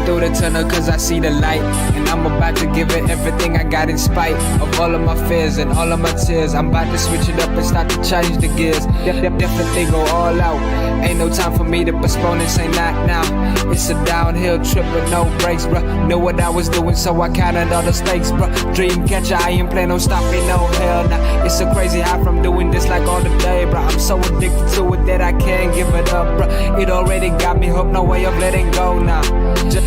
through the tunnel cause I see the light. And I'm about to give it everything I got in spite of all of my fears and all of my tears. I'm about to switch it up and start to change the gears. Definitely go all out. Ain't no time for me to postpone and say not now. It's a downhill trip with no brakes, bruh. Know what I was doing, so I counted all the stakes, bruh. Dream catcher, I ain't plan on stopping, no hell nah. It's so crazy how from doing this like all the day, bruh. I'm so addicted to it that I can't give it up, bruh. It already got me hooked, no way of letting go now.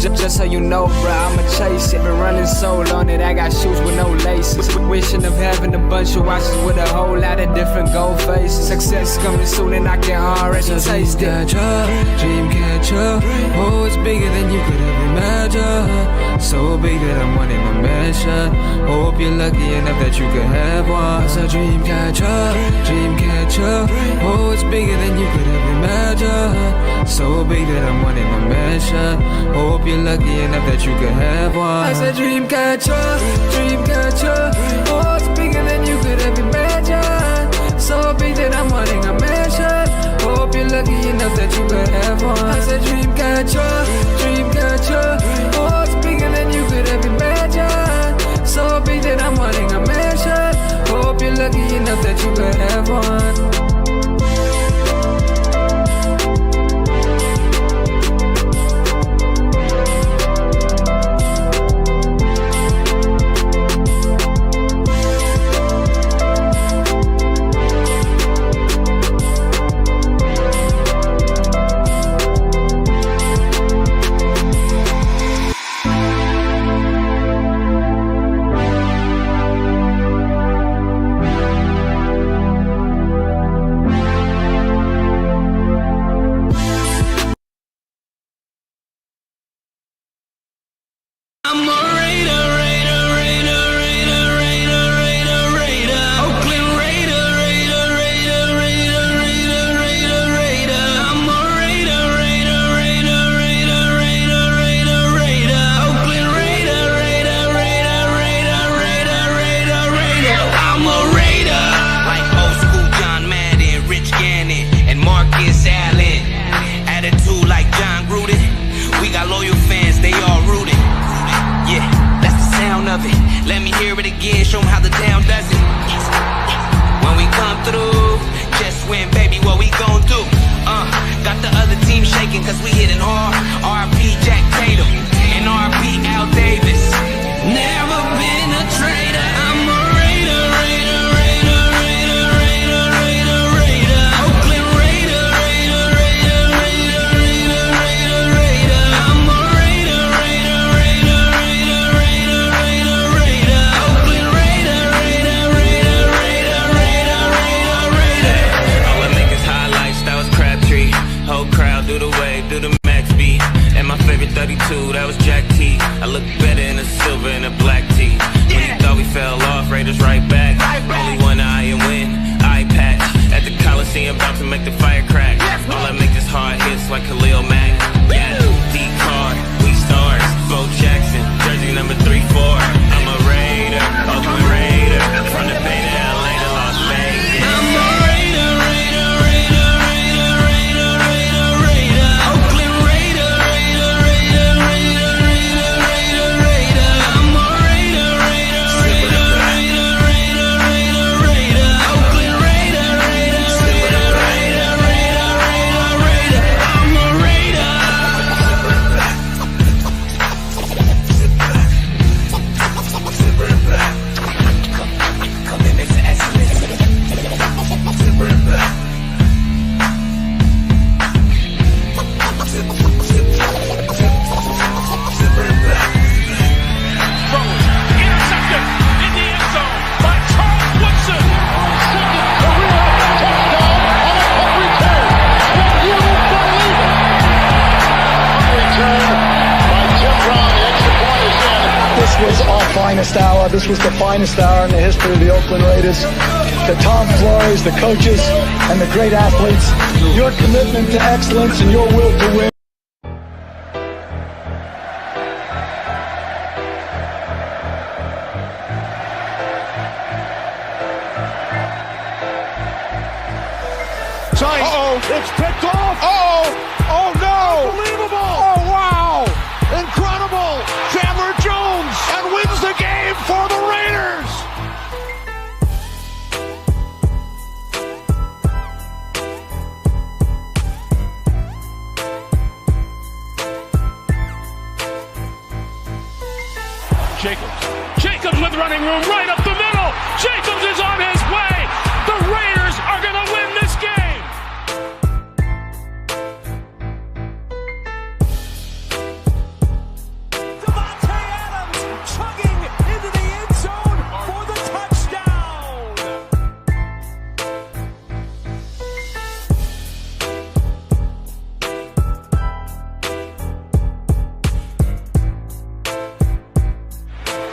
Just so you know, bruh, I'ma chase it. Been running so long that I got shoes with no laces. Wishing of having a bunch of watches with a whole lot of different gold faces. Success coming soon and I can already taste it. Dream catcher, oh, it's bigger than you could ever imagine. So big that I'm wanting a mansion. Hope you're lucky enough that you could have one. It's a dream catcher, oh, it's bigger than you could ever imagine. So big that I'm wanting a mansion. Hope you're lucky enough that you could have one. I said dream catcher, oh, it's bigger than you could ever imagine. So big that I'm wanting a mansion. Hope you're lucky enough that you could have one. I said dream catcher, oh, it's bigger than you could ever imagine. So big that I'm wanting a mansion. Hope you're lucky enough that you could have one. I'm a Raider, Oakland Raider, I'm a Raider, Oakland Raider, I'm a Raider. Like old school John Madden, Rich Gannon, and Marcus Allen. Attitude like John Gruden. We got loyal fans, they all rooting. Yeah, that's the sound of it. Let me hear it again, show 'em how the town does it. When we come through, just win, baby, what we gon' do? Got the other team shaking cause we hitting hard. R.I.P. Jack Tatum and R.I.P. Al Davis. Never been a traitor. I'm a Raider, Oakland Raider, I'm a Raider, Oakland Raider, all I make is highlights, that was Crabtree. Whole crowd do the wave, do the max beat. And my favorite 32, that was Jack T. I look better in a silver and a black tee. When you thought we fell off, Raiders right back. Only one eye and win, eye patch. At the Coliseum, about to make the fire crack. All I make is hard hits like Khalil Mack. Yeah, D-Card, we stars. Bo Jackson, jersey number 3-4. I'm a Raider, Oakland Raider. From the Bay to LA to Las Vegas. I'm a Raider, Oakland Raider, I'm a Raider, Oakland Raider, I'm a Raider. Intercepted in the end zone by Charles Woodson. Second career touchdown on a punt return. Can you believe it? Punt return by Tim Brown. The extra point is in. This was our finest hour. This was the finest hour in the history of the Oakland Raiders. The Tom Flores, the coaches, and the great athletes. Your commitment to excellence and your will to win. It's picked off. Oh no! Unbelievable! Oh wow! Incredible! running room right up the middle. Jacobs is on his way. The Raiders are going to win this game. Devontae Adams chugging into the end zone for the touchdown.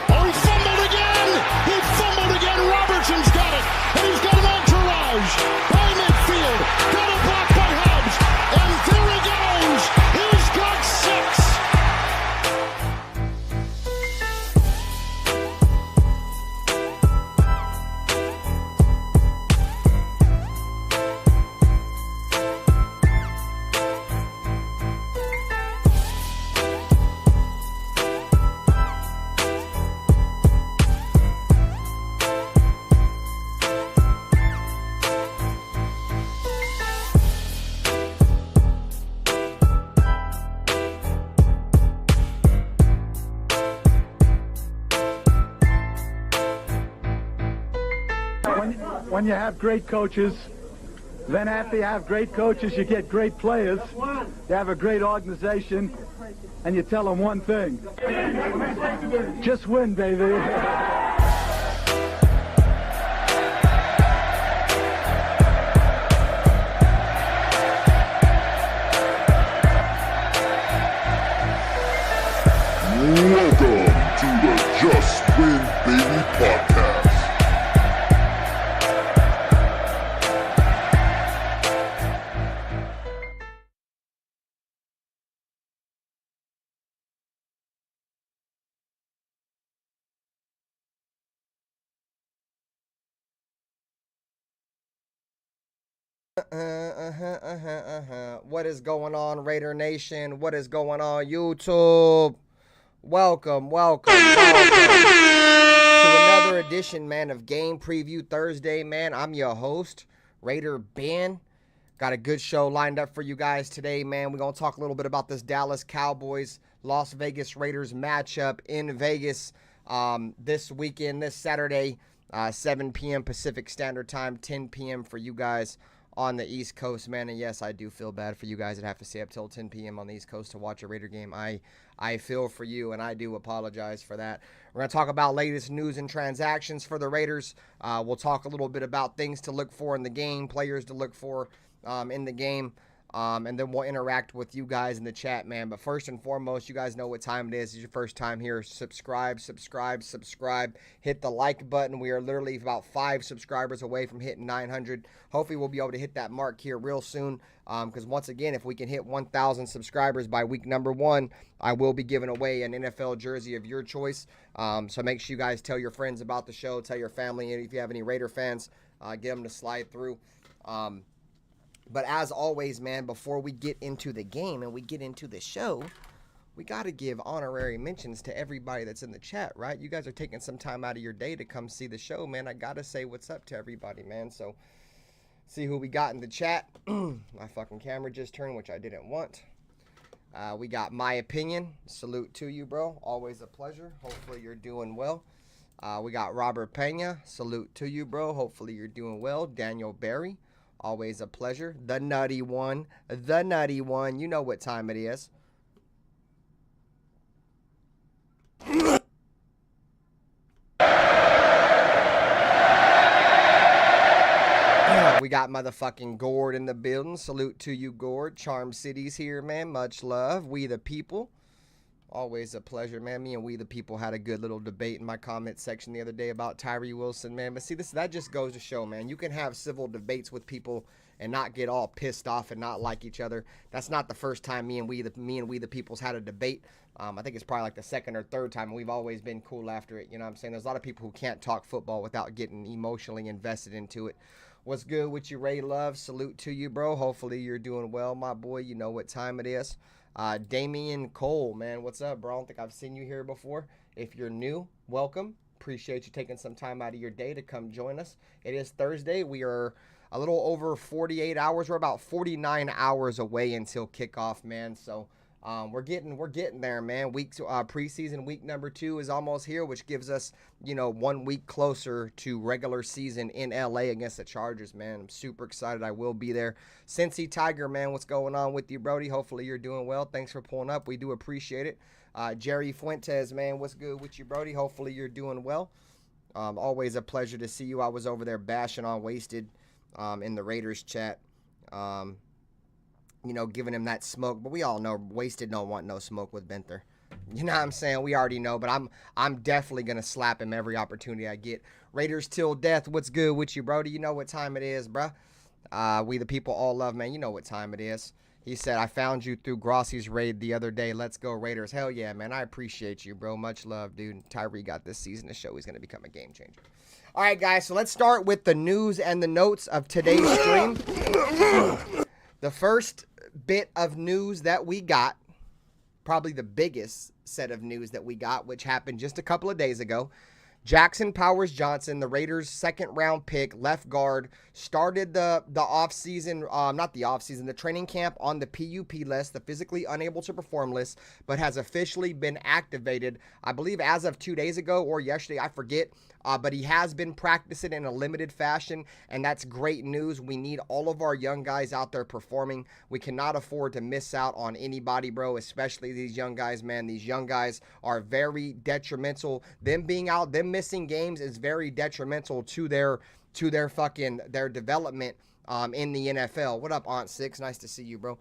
Oh, he fumbled again. He fumbled again. Robertson's got it. And he's got an entourage. By midfield. Got a block by Hubbs. And there he goes. He's got 6. When you have great coaches, then after you have great coaches, you get great players. You have a great organization, and you tell them one thing: just win, baby. Welcome to the Just Win Baby podcast. What is going on, Raider Nation? What is going on, YouTube? Welcome to another edition, man, of Game Preview Thursday, man. I'm your host, RaiderBen. Got a good show lined up for you guys today, man. We're going to talk a little bit about this Dallas Cowboys, Las Vegas Raiders matchup in Vegas this weekend, this Saturday, 7 p.m. Pacific Standard Time, 10 p.m. for you guys on the East Coast, man. And yes, I do feel bad for you guys that have to stay up till 10 p.m. on the East Coast to watch a Raider game. I feel for you, and I do apologize for that. We're going to talk about latest news and transactions for the Raiders. We'll talk a little bit about things to look for in the game, players to look for in the game, and then we'll interact with you guys in the chat, man. But first and foremost, you guys know what time it is. It's your first time here. Subscribe. Hit the like button. We are literally about 5 subscribers away from hitting 900. Hopefully, we'll be able to hit that mark here real soon. Because once again, if we can hit 1,000 subscribers by week number 1, I will be giving away an NFL jersey of your choice. So make sure you guys tell your friends about the show. Tell your family. And if you have any Raider fans, get them to slide through. But as always, man, before we get into the game and we get into the show, we got to give honorary mentions to everybody that's in the chat, right? You guys are taking some time out of your day to come see the show, man. I got to say what's up to everybody, man. So, see who we got in the chat. My fucking camera just turned, which I didn't want. We got My Opinion. Salute to you, bro. Always a pleasure. Hopefully you're doing well. We got Robert Pena. Salute to you, bro. Hopefully you're doing well. Daniel Berry. Always a pleasure. The Nutty One. You know what time it is. We got motherfucking Gord in the building. Salute to you, Gord. Charm City's here, man. Much love. We the people. Always a pleasure, man. Me and We the People had a good little debate in my comment section the other day about Tyree Wilson, man. But see, that just goes to show, man. You can have civil debates with people and not get all pissed off and not like each other. That's not the first time me and We the People's had a debate. I think it's probably like the second or third time, and we've always been cool after it. You know what I'm saying? There's a lot of people who can't talk football without getting emotionally invested into it. What's good with you, Ray Love? Salute to you, bro. Hopefully you're doing well, my boy. You know what time it is. Damian Cole, man, what's up, bro? I don't think I've seen you here before. If you're new, welcome. Appreciate you taking some time out of your day to come join us. It is Thursday. We are a little over 48 hours. We're about 49 hours away until kickoff, man. So We're getting there, man. Preseason week number 2 is almost here, which gives us, 1 week closer to regular season in LA against the Chargers, man. I'm super excited. I will be there. Cincy Tiger, man, what's going on with you, Brody? Hopefully you're doing well. Thanks for pulling up. We do appreciate it. Jerry Fuentes, man, what's good with you, Brody? Hopefully you're doing well. Always a pleasure to see you. I was over there bashing on Wasted in the Raiders chat. Giving him that smoke. But we all know Wasted don't want no smoke with Benther. You know what I'm saying? We already know, but I'm definitely going to slap him every opportunity I get. Raiders till death, what's good with you, Brody? You know what time it is, bruh. We the people all love, man. You know what time it is. He said, I found you through Grossi's raid the other day. Let's go, Raiders. Hell yeah, man. I appreciate you, bro. Much love, dude. Tyree got this season to show he's going to become a game changer. All right, guys, so let's start with the news and the notes of today's stream. The first bit of news that we got, probably the biggest set of news that we got, which happened just a couple of days ago. Jackson Powers Johnson, the Raiders' second-round pick, left guard, started the training camp on the PUP list, the physically unable to perform list, but has officially been activated, I believe as of 2 days ago or yesterday, I forget. But he has been practicing in a limited fashion, and that's great news. We need all of our young guys out there performing. We cannot afford to miss out on anybody, bro, especially these young guys, man. These young guys are very detrimental. Them missing games is very detrimental to their development in the NFL. What up, Aunt Six? Nice to see you, bro.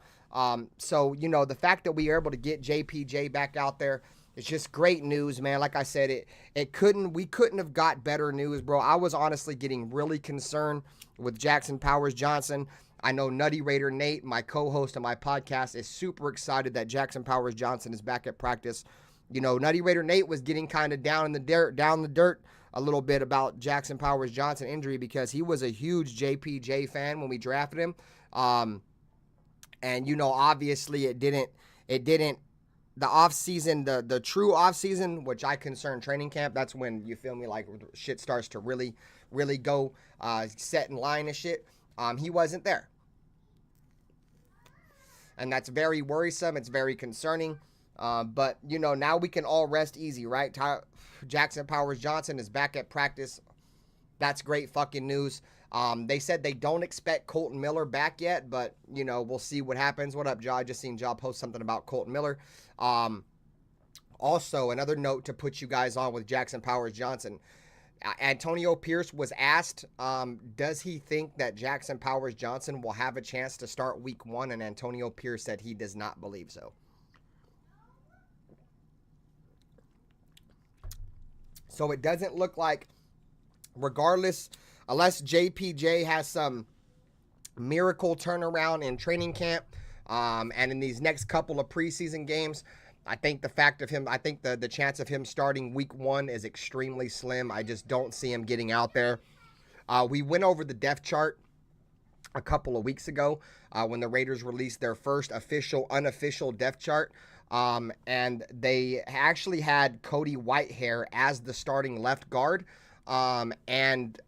So, the fact that we are able to get JPJ back out there, it's just great news, man. Like I said, we couldn't have got better news, bro. I was honestly getting really concerned with Jackson Powers Johnson. I know Nutty Raider Nate, my co-host of my podcast, is super excited that Jackson Powers Johnson is back at practice. Nutty Raider Nate was getting kind of down the dirt a little bit about Jackson Powers Johnson injury because he was a huge JPJ fan when we drafted him. And obviously it didn't the offseason, the true offseason, which I concern training camp, that's when, you feel me, like shit starts to really, really go set in line and shit. He wasn't there. And that's very worrisome. It's very concerning. But, now we can all rest easy, right? Jackson Powers Johnson is back at practice. That's great fucking news. They said they don't expect Colton Miller back yet, but, we'll see what happens. What up, Ja? I just seen Ja post something about Colton Miller. Also, another note to put you guys on with Jackson Powers Johnson. Antonio Pierce was asked, does he think that Jackson Powers Johnson will have a chance to start week 1? And Antonio Pierce said he does not believe so. So it doesn't look like, regardless, unless JPJ has some miracle turnaround in training camp, and in these next couple of preseason games, I think the chance of him starting week 1 is extremely slim. I just don't see him getting out there. We went over the depth chart a couple of weeks ago when the Raiders released their first unofficial depth chart. And they actually had Cody Whitehair as the starting left guard, and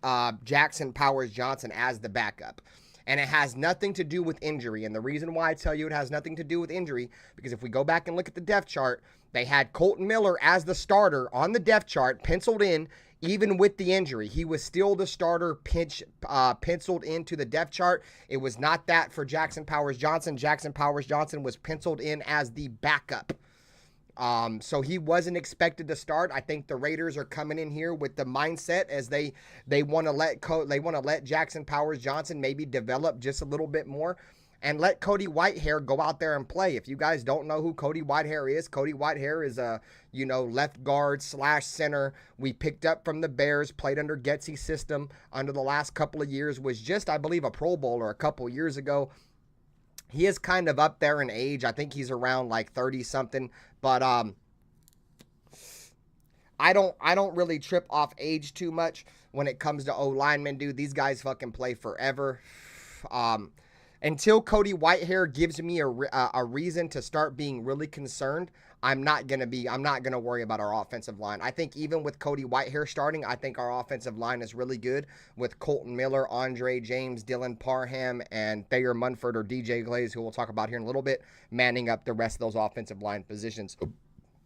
Jackson Powers Johnson as the backup. And it has nothing to do with injury. And the reason why I tell you it has nothing to do with injury, because if we go back and look at the depth chart, they had Colton Miller as the starter on the depth chart, penciled in, even with the injury. He was still the starter penciled into the depth chart. It was not that for Jackson Powers Johnson. Jackson Powers Johnson was penciled in as the backup. So he wasn't expected to start. I think the Raiders are coming in here with the mindset as they want to let Jackson Powers Johnson maybe develop just a little bit more and let Cody Whitehair go out there and play. If you guys don't know who Cody Whitehair is a, left guard / center. We picked up from the Bears, played under Getsy's system under the last couple of years, was just, I believe, a Pro Bowler a couple years ago. He is kind of up there in age. I think he's around like 30 something, but I don't really trip off age too much when it comes to O linemen, dude. These guys fucking play forever. Until Cody Whitehair gives me a reason to start being really concerned, I'm not going to worry about our offensive line. I think even with Cody Whitehair starting, I think our offensive line is really good with Colton Miller, Andre James, Dylan Parham, and Thayer Munford or DJ Glaze, who we'll talk about here in a little bit, manning up the rest of those offensive line positions.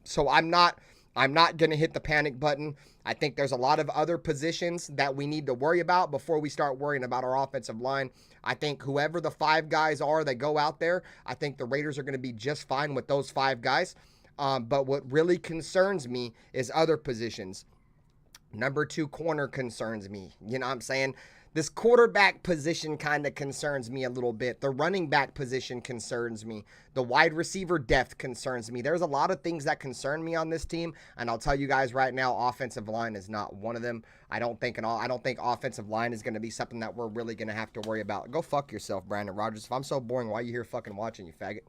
So I'm not going to hit the panic button. I think there's a lot of other positions that we need to worry about before we start worrying about our offensive line. I think whoever the 5 guys are that go out there, I think the Raiders are going to be just fine with those 5 guys. But what really concerns me is other positions. Number 2 corner concerns me. You know what I'm saying? This quarterback position kind of concerns me a little bit. The running back position concerns me. The wide receiver depth concerns me. There's a lot of things that concern me on this team, and I'll tell you guys right now, offensive line is not one of them. I don't think offensive line is going to be something that we're really going to have to worry about. Go fuck yourself, Brandon Rodgers. If I'm so boring, why are you here fucking watching, you faggot?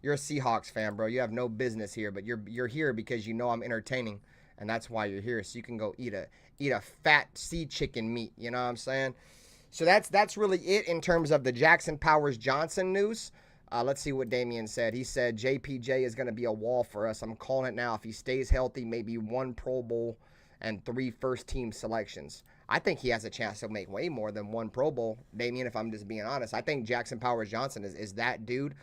You're a Seahawks fan, bro. You have no business here, but you're here because you know I'm entertaining, and that's why you're here. So you can go eat a fat sea chicken meat. You know what I'm saying? So that's really it in terms of the Jackson Powers Johnson news. Let's see what Damian said. He said JPJ is going to be a wall for us. I'm calling it now. If he stays healthy, maybe 1 Pro Bowl and 3 first-team selections. I think he has a chance to make way more than 1 Pro Bowl, Damian, if I'm just being honest. I think Jackson Powers Johnson is that dude.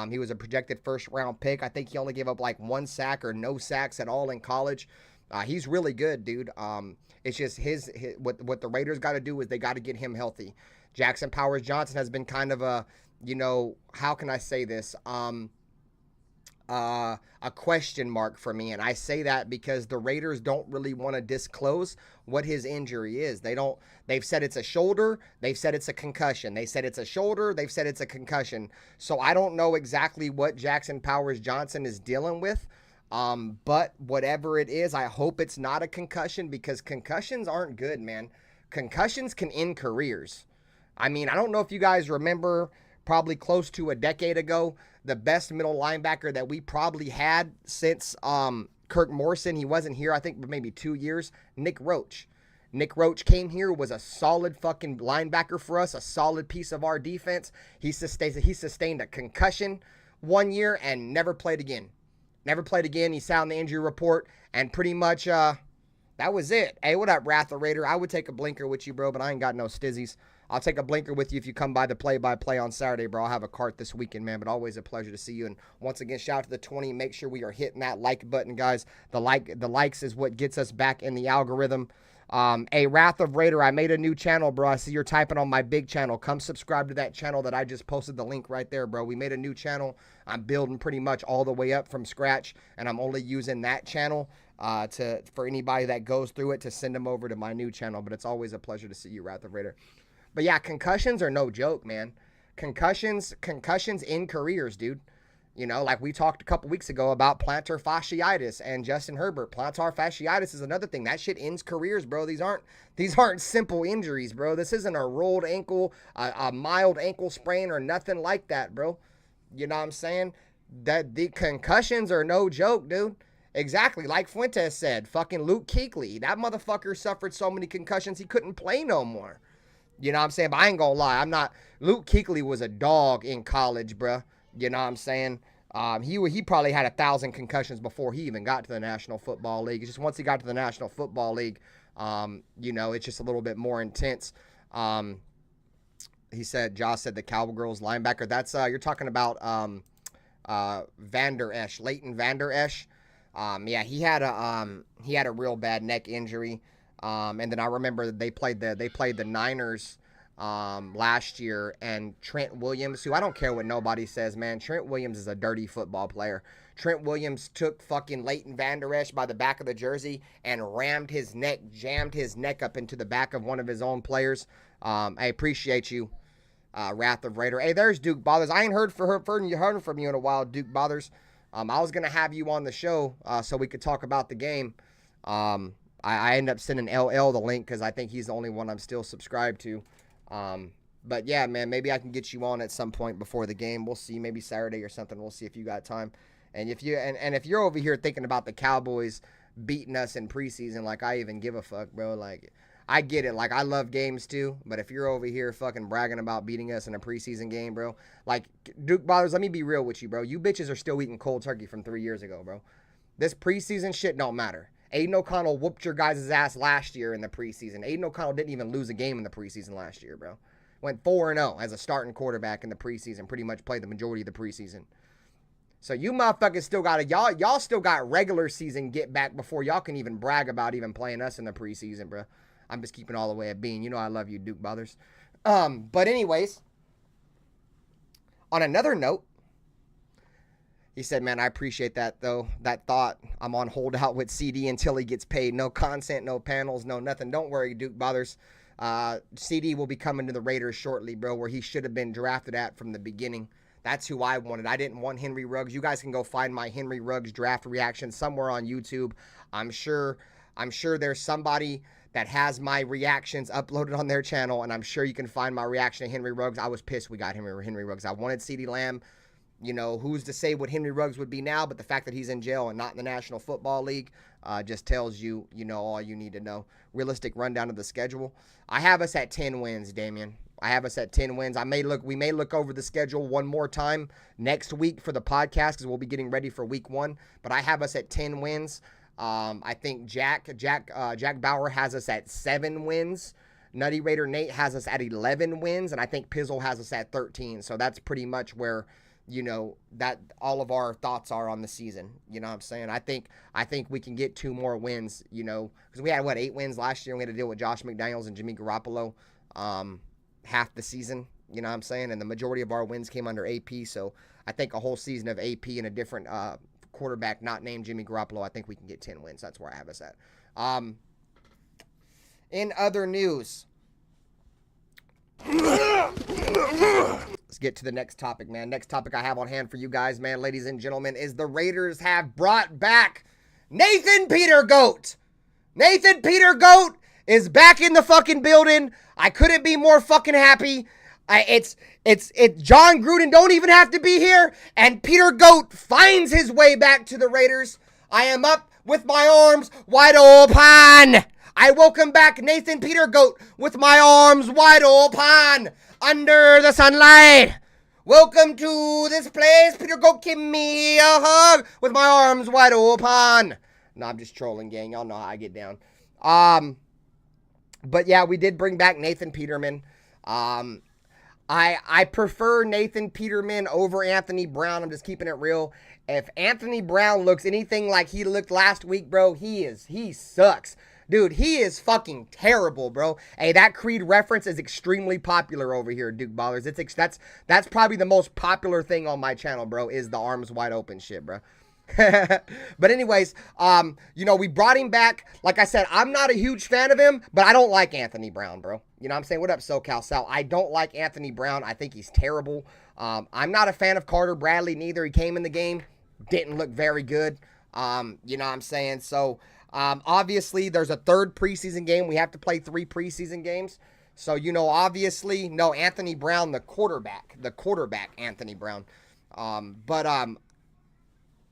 He was a projected first-round pick. I think he only gave up like 1 sack or no sacks at all in college. He's really good, dude. It's just what the Raiders got to do is they got to get him healthy. Jackson Powers Johnson has been kind of a, how can I say this? A question mark for me, and I say that because the Raiders don't really want to disclose what his injury is. They've said it's a shoulder, they've said it's a concussion. They said it's a shoulder, they've said it's a concussion. So I don't know exactly what Jackson Powers Johnson is dealing with. But whatever it is, I hope it's not a concussion because concussions aren't good, man. Concussions can end careers. I mean, I don't know if you guys remember probably close to a decade ago, the best middle linebacker that we probably had since Kirk Morrison. He wasn't here, I think, for maybe 2 years. Nick Roach. Nick Roach came here, was a solid fucking linebacker for us, a solid piece of our defense. He sustained a concussion 1 year and never played again. Never played again. He signed the injury report, and pretty much that was it. Hey, what up, Wrath the Raider? I would take a blinker with you, bro, but I ain't got no stizzies. I'll take a blinker with you if you come by the play-by-play on Saturday, bro. I'll have a cart this weekend, man, but always a pleasure to see you. And once again, shout out to the 20. Make sure we are hitting that like button, guys. The likes is what gets us back in the algorithm. Hey, Wrath of Raider, I made a new channel, bro. I see you're typing on my big channel. Come subscribe to that channel that I just posted the link right there, bro. We made a new channel. I'm building pretty much all the way up from scratch, and I'm only using that channel for anybody that goes through it to send them over to my new channel. But it's always a pleasure to see you, Wrath of Raider. But yeah, concussions are no joke, man. Concussions end careers, dude. Like we talked a couple weeks ago about plantar fasciitis and Justin Herbert. Plantar fasciitis is another thing. That shit ends careers, bro. These aren't simple injuries, bro. This isn't a rolled ankle, a mild ankle sprain or nothing like that, bro. You know what I'm saying? That the concussions are no joke, dude. Exactly. Like Fuentes said, fucking Luke Kuechly. That motherfucker suffered so many concussions he couldn't play no more. You know what I'm saying? But I ain't gonna lie. Luke Kuechly was a dog in college, bruh. You know what I'm saying? He probably had 1,000 concussions before he even got to the National Football League. It's just once he got to the National Football League, it's just a little bit more intense. Josh said the Cowgirls linebacker. That's you're talking about Vander Esch, Leighton Vander Esch. Yeah, he had a real bad neck injury. And then I remember they played the Niners last year, and Trent Williams, who I don't care what nobody says, man, Trent Williams is a dirty football player. Trent Williams took fucking Leighton Vander Esch by the back of the jersey and jammed his neck up into the back of one of his own players. I appreciate you, Wrath of Raider. Hey, there's Duke Bothers. I ain't heard from you in a while, Duke Bothers. I was gonna have you on the show so we could talk about the game. I ended up sending LL the link because I think he's the only one I'm still subscribed to. But yeah, man, maybe I can get you on at some point before the game. We'll see, maybe Saturday or something. We'll see if you got time. And if you're over here thinking about the Cowboys beating us in preseason, like I even give a fuck, bro. Like I get it. Like I love games too, but if you're over here fucking bragging about beating us in a preseason game, bro, like Duke Bothers, let me be real with you, bro. You bitches are still eating cold turkey from 3 years ago, bro. This preseason shit don't matter. Aiden O'Connell whooped your guys' ass last year in the preseason. Aiden O'Connell didn't even lose a game in the preseason last year, bro. Went 4-0 as a starting quarterback in the preseason. Pretty much played the majority of the preseason. So you motherfuckers still got y'all still got regular season get back before y'all can even brag about even playing us in the preseason, bro. I'm just keeping all the way at being. You know I love you, Duke Brothers. But anyways, on another note, he said, man, I appreciate that, though. That thought. I'm on holdout with CD until he gets paid. No content, no panels, no nothing. Don't worry, Duke Brothers. CD will be coming to the Raiders shortly, bro, where he should have been drafted at from the beginning. That's who I wanted. I didn't want Henry Ruggs. You guys can go find my Henry Ruggs draft reaction somewhere on YouTube. I'm sure there's somebody that has my reactions uploaded on their channel, and I'm sure you can find my reaction to Henry Ruggs. I was pissed we got Henry Ruggs. I wanted CeeDee Lamb. You know, who's to say what Henry Ruggs would be now, but the fact that he's in jail and not in the National Football League just tells you, all you need to know. Realistic rundown of the schedule. I have us at 10 wins, Damian. I have us at 10 wins. We may look over the schedule one more time next week for the podcast because we'll be getting ready for week 1, but I have us at 10 wins. I think Jack Bauer has us at 7 wins. Nutty Raider Nate has us at 11 wins, and I think Pizzle has us at 13. So that's pretty much where that all of our thoughts are on the season. You know what I'm saying? I think we can get 2 more wins, because we had, 8 wins last year, and we had to deal with Josh McDaniels and Jimmy Garoppolo half the season, you know what I'm saying? And the majority of our wins came under AP, so I think a whole season of AP and a different quarterback not named Jimmy Garoppolo, I think we can get 10 wins. That's where I have us at. In other news, let's get to the next topic, man. Next topic I have on hand for you guys, man, ladies and gentlemen, is the Raiders have brought back Nathan Petergoat. Nathan Petergoat is back in the fucking building. I couldn't be more fucking happy. It's John Gruden don't even have to be here, and Petergoat finds his way back to the Raiders. I am up with my arms wide open. I welcome back Nathan Petergoat with my arms wide open under the sunlight. Welcome to this place, Petergoat. Give me a hug with my arms wide open. No, I'm just trolling, gang. Y'all know how I get down. But yeah, we did bring back Nathan Peterman. I prefer Nathan Peterman over Anthony Brown. I'm just keeping it real. If Anthony Brown looks anything like he looked last week, bro, he sucks. Dude, he is fucking terrible, bro. Hey, that Creed reference is extremely popular over here, Duke Ballers. That's probably the most popular thing on my channel, bro, is the arms wide open shit, bro. But anyways, we brought him back. Like I said, I'm not a huge fan of him, but I don't like Anthony Brown, bro. You know what I'm saying? What up, SoCal Sal? I don't like Anthony Brown. I think he's terrible. I'm not a fan of Carter Bradley neither. He came in the game, didn't look very good. You know what I'm saying? So, obviously, there's a 3rd preseason game. We have to play 3 preseason games. So, obviously, no, Anthony Brown, the quarterback, Anthony Brown.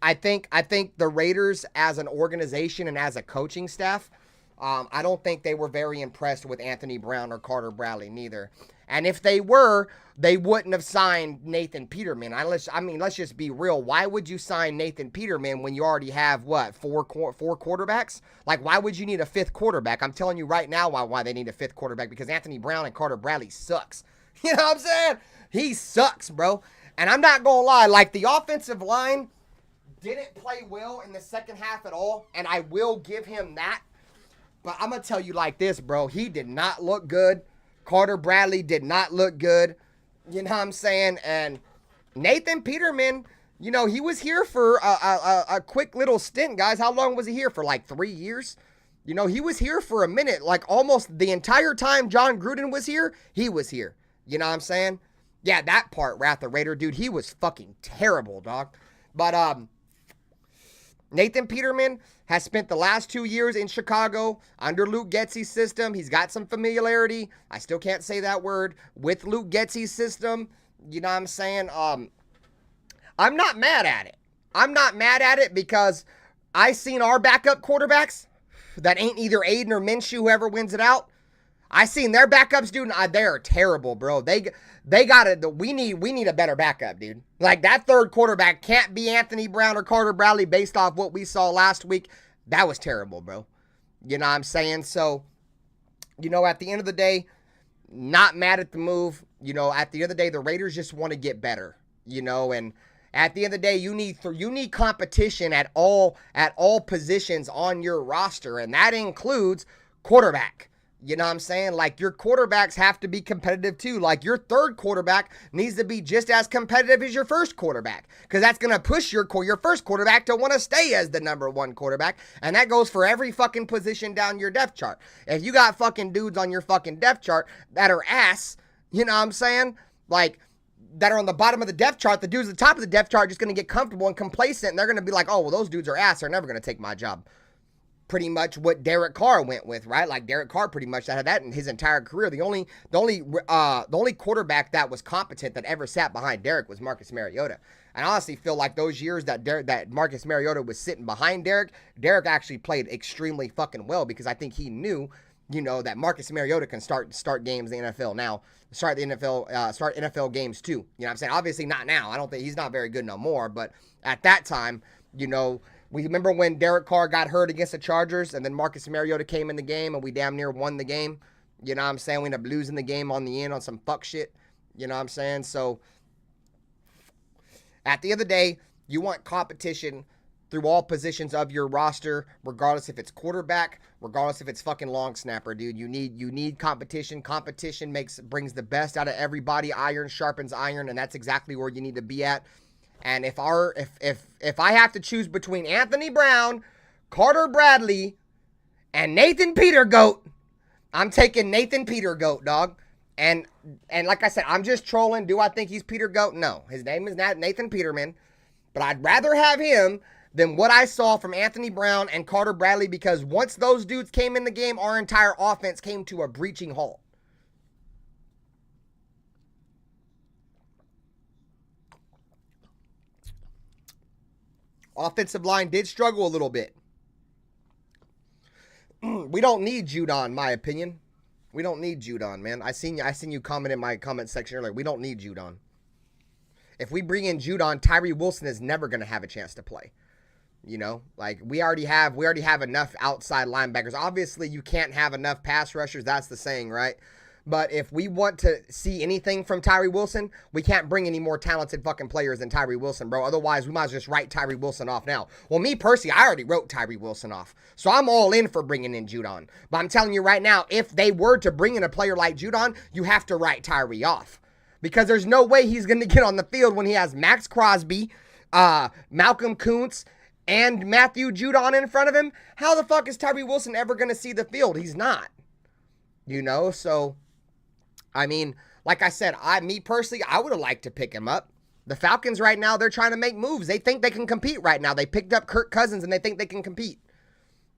I think the Raiders as an organization and as a coaching staff, I don't think they were very impressed with Anthony Brown or Carter Bradley neither. And if they were, they wouldn't have signed Nathan Peterman. Let's just be real. Why would you sign Nathan Peterman when you already have, 4 quarterbacks? Like, why would you need a 5th quarterback? I'm telling you right now why they need a 5th quarterback, because Anthony Brown and Carter Bradley sucks. You know what I'm saying? He sucks, bro. And I'm not going to lie, like, the offensive line didn't play well in the second half at all, and I will give him that. But I'm going to tell you like this, bro. He did not look good. Carter Bradley did not look good. You know what I'm saying? And Nathan Peterman, he was here for a quick little stint, guys. How long was he here for? Like 3 years? He was here for a minute. Like almost the entire time John Gruden was here, he was here. You know what I'm saying? Yeah, that part, Wrath the Raider, dude, he was fucking terrible, dog. But, Nathan Peterman has spent the last 2 years in Chicago under Luke Getsy's system. He's got some familiarity. I still can't say that word. With Luke Getsy's system, you know what I'm saying? I'm not mad at it. I'm not mad at it because I seen our backup quarterbacks that ain't either Aiden or Minshew, whoever wins it out. I seen their backups, dude. They are terrible, bro. They got it. We need a better backup, dude. Like, that third quarterback can't be Anthony Brown or Carter Bradley based off what we saw last week. That was terrible, bro. You know what I'm saying? So, you know, at the end of the day, not mad at the move. You know, at the end of the day, the Raiders just want to get better. You know, and at the end of the day, you need competition at all positions on your roster, and that includes quarterback. You know what I'm saying? Like, your quarterbacks have to be competitive too. Like, your third quarterback needs to be just as competitive as your first quarterback, because that's going to push your first quarterback to want to stay as the number one quarterback. And that goes for every fucking position down your depth chart. If you got fucking dudes on your fucking depth chart that are ass, you know what I'm saying? Like, that are on the bottom of the depth chart, the dudes at the top of the depth chart are just going to get comfortable and complacent, and they're going to be like, oh, well, those dudes are ass. They're never going to take my job. Pretty much what Derek Carr went with, right? Like, Derek Carr pretty much had that in his entire career. The only quarterback that was competent that ever sat behind Derek was Marcus Mariota. And I honestly feel like those years that Marcus Mariota was sitting behind Derek actually played extremely fucking well, because I think he knew, you know, that Marcus Mariota can start games in the NFL now. Start NFL games too. You know what I'm saying? Obviously not now. I don't think he's not very good no more, but at that time, you know, we remember when Derek Carr got hurt against the Chargers, and then Marcus Mariota came in the game, and we damn near won the game. You know what I'm saying? We ended up losing the game on the end on some fuck shit. You know what I'm saying? So, at the end of the day, you want competition through all positions of your roster, regardless if it's quarterback, regardless if it's fucking long snapper, dude. You need competition. Competition brings the best out of everybody. Iron sharpens iron, and that's exactly where you need to be at. And if I have to choose between Anthony Brown, Carter Bradley, and Nathan Petergoat, I'm taking Nathan Petergoat, dog. And like I said, I'm just trolling. Do I think he's Petergoat? No. His name is not Nathan Peterman. But I'd rather have him than what I saw from Anthony Brown and Carter Bradley, because once those dudes came in the game, our entire offense came to a breaching halt. Offensive line did struggle a little bit. We don't need Judon, my opinion. We don't need Judon, man. I seen you comment in my comment section earlier. We don't need Judon. If we bring in Judon, Tyree Wilson is never going to have a chance to play. You know, like, we already have enough outside linebackers. Obviously, you can't have enough pass rushers. That's the saying, right? But if we want to see anything from Tyree Wilson, we can't bring any more talented fucking players than Tyree Wilson, bro. Otherwise, we might as well just write Tyree Wilson off now. Well, me personally, I already wrote Tyree Wilson off. So I'm all in for bringing in Judon. But I'm telling you right now, if they were to bring in a player like Judon, you have to write Tyree off. Because there's no way he's going to get on the field when he has Max Crosby, Malcolm Kuntz, and Matthew Judon in front of him. How the fuck is Tyree Wilson ever going to see the field? He's not. You know, so, I mean, like I said, me personally, I would have liked to pick him up. The Falcons right now, they're trying to make moves. They think they can compete right now. They picked up Kirk Cousins, and they think they can compete.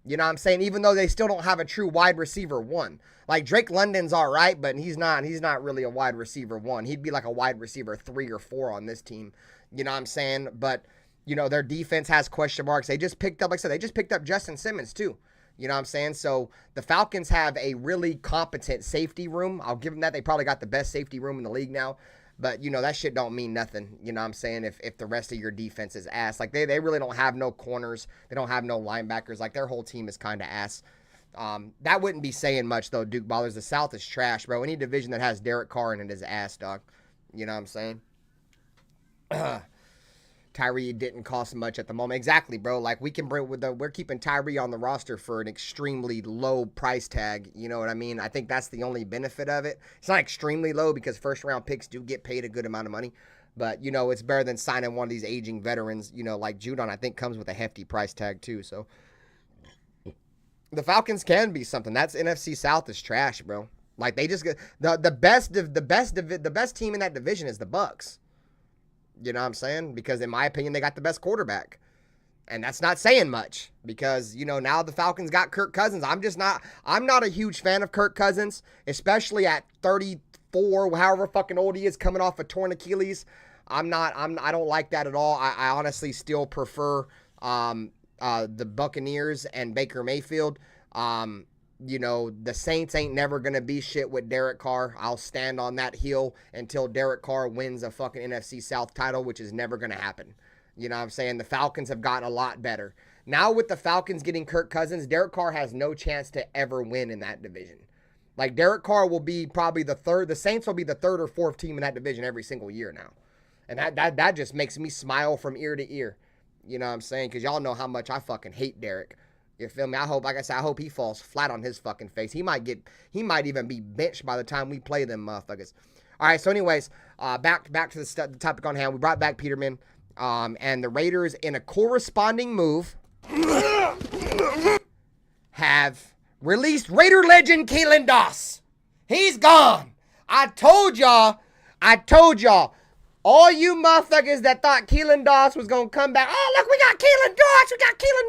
You know what I'm saying? Even though they still don't have a true wide receiver one. Like, Drake London's all right, but he's not really a wide receiver one. He'd be like a wide receiver 3 or 4 on this team. You know what I'm saying? But, you know, their defense has question marks. They just picked up, like I said, they just picked up Justin Simmons too. You know what I'm saying? So the Falcons have a really competent safety room. I'll give them that. They probably got the best safety room in the league now. But, you know, that shit don't mean nothing. You know what I'm saying? If the rest of your defense is ass. Like, they really don't have no corners. They don't have no linebackers. Like, their whole team is kind of ass. That wouldn't be saying much, though, Duke Ballers. The South is trash, bro. Any division that has Derek Carr in it is ass, dog. You know what I'm saying? Tyree didn't cost much at the moment. Exactly, bro. Like, we're keeping Tyree on the roster for an extremely low price tag. You know what I mean? I think that's the only benefit of it. It's not extremely low because first-round picks do get paid a good amount of money. But, you know, it's better than signing one of these aging veterans. You know, like Judon, I think, comes with a hefty price tag, too. So, the Falcons can be something. That's NFC South is trash, bro. Like, they just get the best team in that division is the Bucs. You know what I'm saying? Because in my opinion, they got the best quarterback. And that's not saying much because, you know, now the Falcons got Kirk Cousins. I'm not a huge fan of Kirk Cousins, especially at 34, however fucking old he is, coming off a torn Achilles. I don't like that at all. I honestly still prefer the Buccaneers and Baker Mayfield. You know, the Saints ain't never going to be shit with Derek Carr. I'll stand on that heel until Derek Carr wins a fucking NFC South title, which is never going to happen. You know what I'm saying? The Falcons have gotten a lot better. Now with the Falcons getting Kirk Cousins, Derek Carr has no chance to ever win in that division. Like, Derek Carr will be probably the third. The Saints will be the third or fourth team in that division every single year now. And that just makes me smile from ear to ear. You know what I'm saying? Because y'all know how much I fucking hate Derek. You feel me? I hope, like I said, I hope he falls flat on his fucking face. He might even be benched by the time we play them motherfuckers. All right, so anyways, back to the topic on hand. We brought back Peterman, and the Raiders, in a corresponding move, have released Raider legend Keelan Doss. He's gone. I told y'all, all you motherfuckers that thought Keelan Doss was going to come back. Oh, look, we got Keelan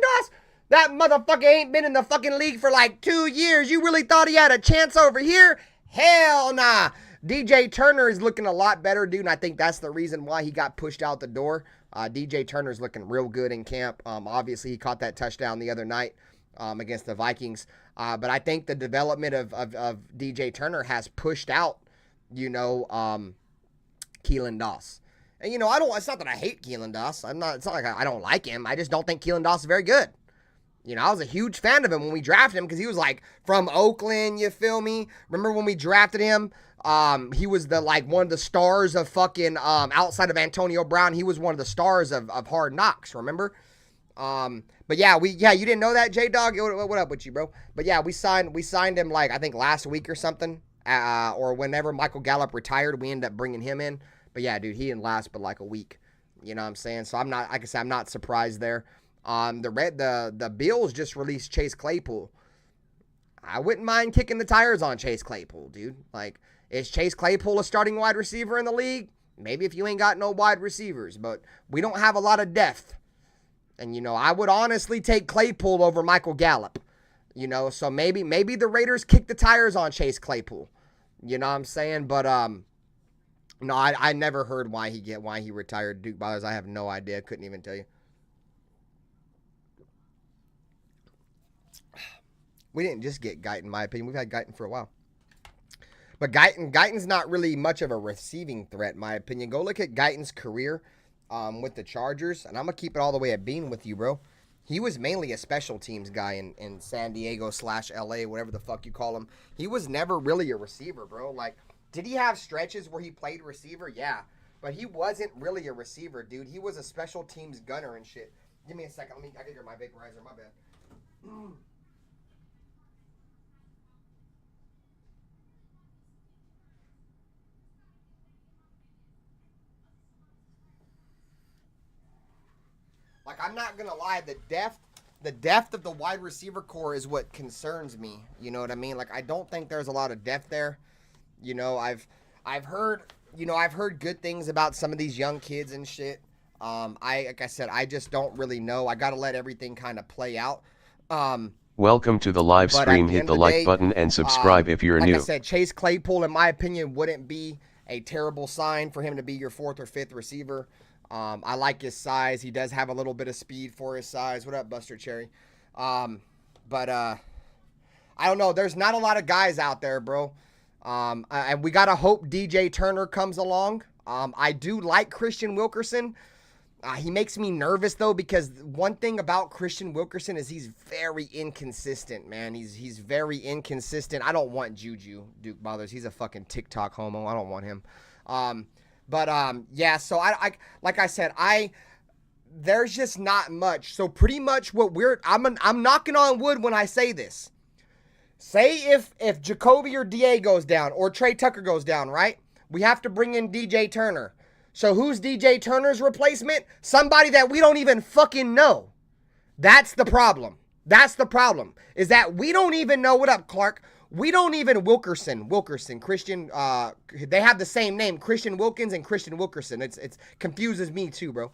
Doss. That motherfucker ain't been in the fucking league for like 2 years. You really thought he had a chance over here? Hell nah. DJ Turner is looking a lot better, dude, and I think that's the reason why he got pushed out the door. DJ Turner's looking real good in camp. Obviously, he caught that touchdown the other night against the Vikings. But I think the development of DJ Turner has pushed out, you know, Keelan Doss. And, you know, it's not that I hate Keelan Doss. It's not like I don't like him. I just don't think Keelan Doss is very good. You know, I was a huge fan of him when we drafted him because he was like from Oakland, you feel me? Remember when we drafted him? He was one of the stars of fucking outside of Antonio Brown. He was one of the stars of Hard Knocks, remember? But yeah, you didn't know that, J-Dog? What up with you, bro? But yeah, we signed him like I think last week or something. Or whenever Michael Gallup retired, we ended up bringing him in. But yeah, dude, he didn't last but like a week. You know what I'm saying? So I'm not surprised there. The Bills just released Chase Claypool. I wouldn't mind kicking the tires on Chase Claypool, dude. Like, is Chase Claypool a starting wide receiver in the league? Maybe if you ain't got no wide receivers, but we don't have a lot of depth. And, you know, I would honestly take Claypool over Michael Gallup. You know, so maybe the Raiders kick the tires on Chase Claypool. You know what I'm saying? But, no, I never heard why he retired. Duke Brothers, I have no idea. Couldn't even tell you. We didn't just get Guyton, in my opinion. We've had Guyton for a while. But Guyton's not really much of a receiving threat, in my opinion. Go look at Guyton's career with the Chargers, and I'm going to keep it all the way at Bean with you, bro. He was mainly a special teams guy in San Diego / LA, whatever the fuck you call him. He was never really a receiver, bro. Like, did he have stretches where he played receiver? Yeah. But he wasn't really a receiver, dude. He was a special teams gunner and shit. Give me a second. I can get my vaporizer. My bad. Like, I'm not going to lie, the depth of the wide receiver core is what concerns me. You know what I mean? Like, I don't think there's a lot of depth there. You know, I've heard good things about some of these young kids and shit. Like I said, I just don't really know. I got to let everything kind of play out. Welcome to the live stream. Hit the like button and subscribe if you're new. Like I said, Chase Claypool, in my opinion, wouldn't be a terrible sign for him to be your 4th or 5th receiver. I like his size. He does have a little bit of speed for his size. What up, Buster Cherry? But I don't know. There's not a lot of guys out there, bro. And we got to hope DJ Turner comes along. I do like Christian Wilkerson. He makes me nervous, though, because one thing about Christian Wilkerson is he's very inconsistent, man. He's very inconsistent. I don't want Juju, Duke Brothers. He's a fucking TikTok homo. I don't want him. Yeah, so I like I said, there's just not much. So pretty much what I'm knocking on wood when I say this. Say if Jacoby or DA goes down or Trey Tucker goes down, right? We have to bring in DJ Turner. So who's DJ Turner's replacement? Somebody that we don't even fucking know. That's the problem. Is that we don't even know. What up, Clark? We don't even Wilkerson, Christian, they have the same name, Christian Wilkins and Christian Wilkerson. It's confuses me too, bro.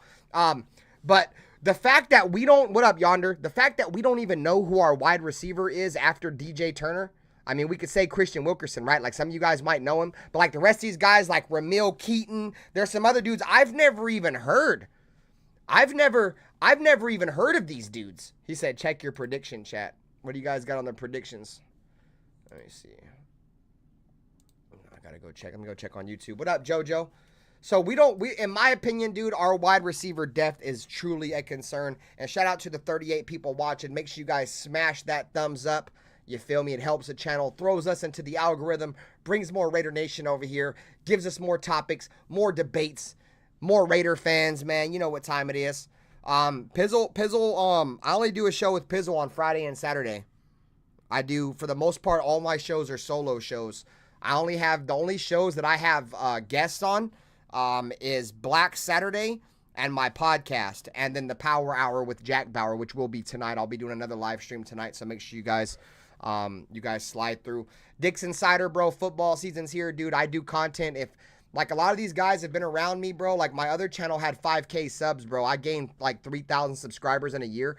But the fact that we don't, what up, Yonder? The fact that we don't even know who our wide receiver is after DJ Turner. I mean, we could say Christian Wilkerson, right? Like, some of you guys might know him, but like the rest of these guys, like Ramil Keaton, there's some other dudes I've never even heard. I've never even heard of these dudes. He said, check your prediction chat. What do you guys got on the predictions? Let me see. I gotta go check. I'm gonna go check on YouTube. What up, JoJo? So we, in my opinion, dude, our wide receiver depth is truly a concern. And shout out to the 38 people watching. Make sure you guys smash that thumbs up. You feel me? It helps the channel, throws us into the algorithm, brings more Raider Nation over here, gives us more topics, more debates, more Raider fans, man. You know what time it is. Pizzle, I only do a show with Pizzle on Friday and Saturday. I do, for the most part, all my shows are solo shows. The only shows that I have guests on is Black Saturday and my podcast, and then the Power Hour with Jack Bauer, which will be tonight. I'll be doing another live stream tonight, so make sure you guys slide through. Dick's Insider, bro. Football season's here, dude. I do content. If like a lot of these guys have been around me, bro. Like my other channel had 5K subs, bro. I gained like 3,000 subscribers in a year.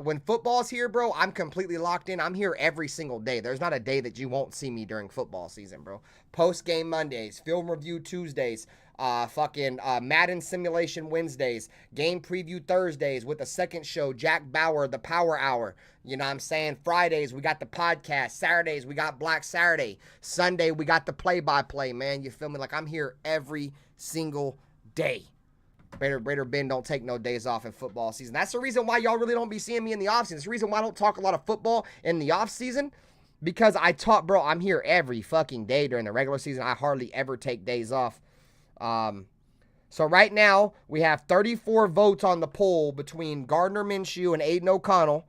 When football's here, bro, I'm completely locked in. I'm here every single day. There's not a day that you won't see me during football season, bro. Post-game Mondays, film review Tuesdays, Madden simulation Wednesdays, game preview Thursdays with the second show, Jack Bauer, the Power Hour. You know what I'm saying? Fridays, we got the podcast. Saturdays, we got Black Saturday. Sunday, we got the play-by-play, man. You feel me? Like, I'm here every single day. RaiderBen don't take no days off in football season. That's the reason why y'all really don't be seeing me in the offseason. It's the reason why I don't talk a lot of football in the offseason. Because I talk, bro, I'm here every fucking day during the regular season. I hardly ever take days off. So right now, we have 34 votes on the poll between Gardner Minshew and Aiden O'Connell.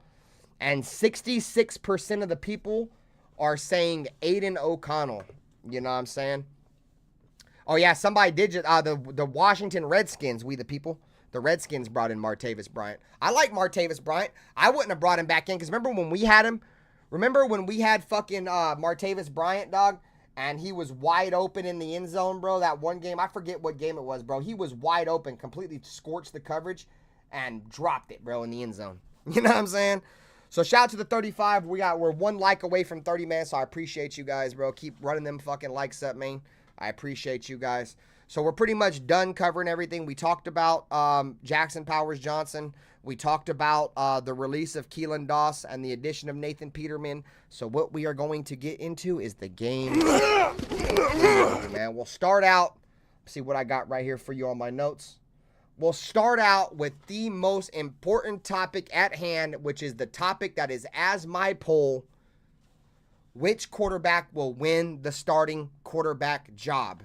And 66% of the people are saying Aiden O'Connell. You know what I'm saying? Oh, yeah, somebody did the Washington Redskins, we the people. The Redskins brought in Martavis Bryant. I like Martavis Bryant. I wouldn't have brought him back in because remember when we had him? Remember when we had fucking Martavis Bryant, dog? And he was wide open in the end zone, bro. That one game, I forget what game it was, bro. He was wide open, completely scorched the coverage and dropped it, bro, in the end zone. You know what I'm saying? So shout out to the 35. We're one like away from 30, man. So I appreciate you guys, bro. Keep running them fucking likes up, man. I appreciate you guys. So we're pretty much done covering everything. We talked about Jackson Powers Johnson. We talked about the release of Keelan Doss and the addition of Nathan Peterman. So what we are going to get into is the game. Man, we'll start out. See what I got right here for you on my notes. We'll start out with the most important topic at hand, which is the topic that is as my poll. Which quarterback will win the starting quarterback job?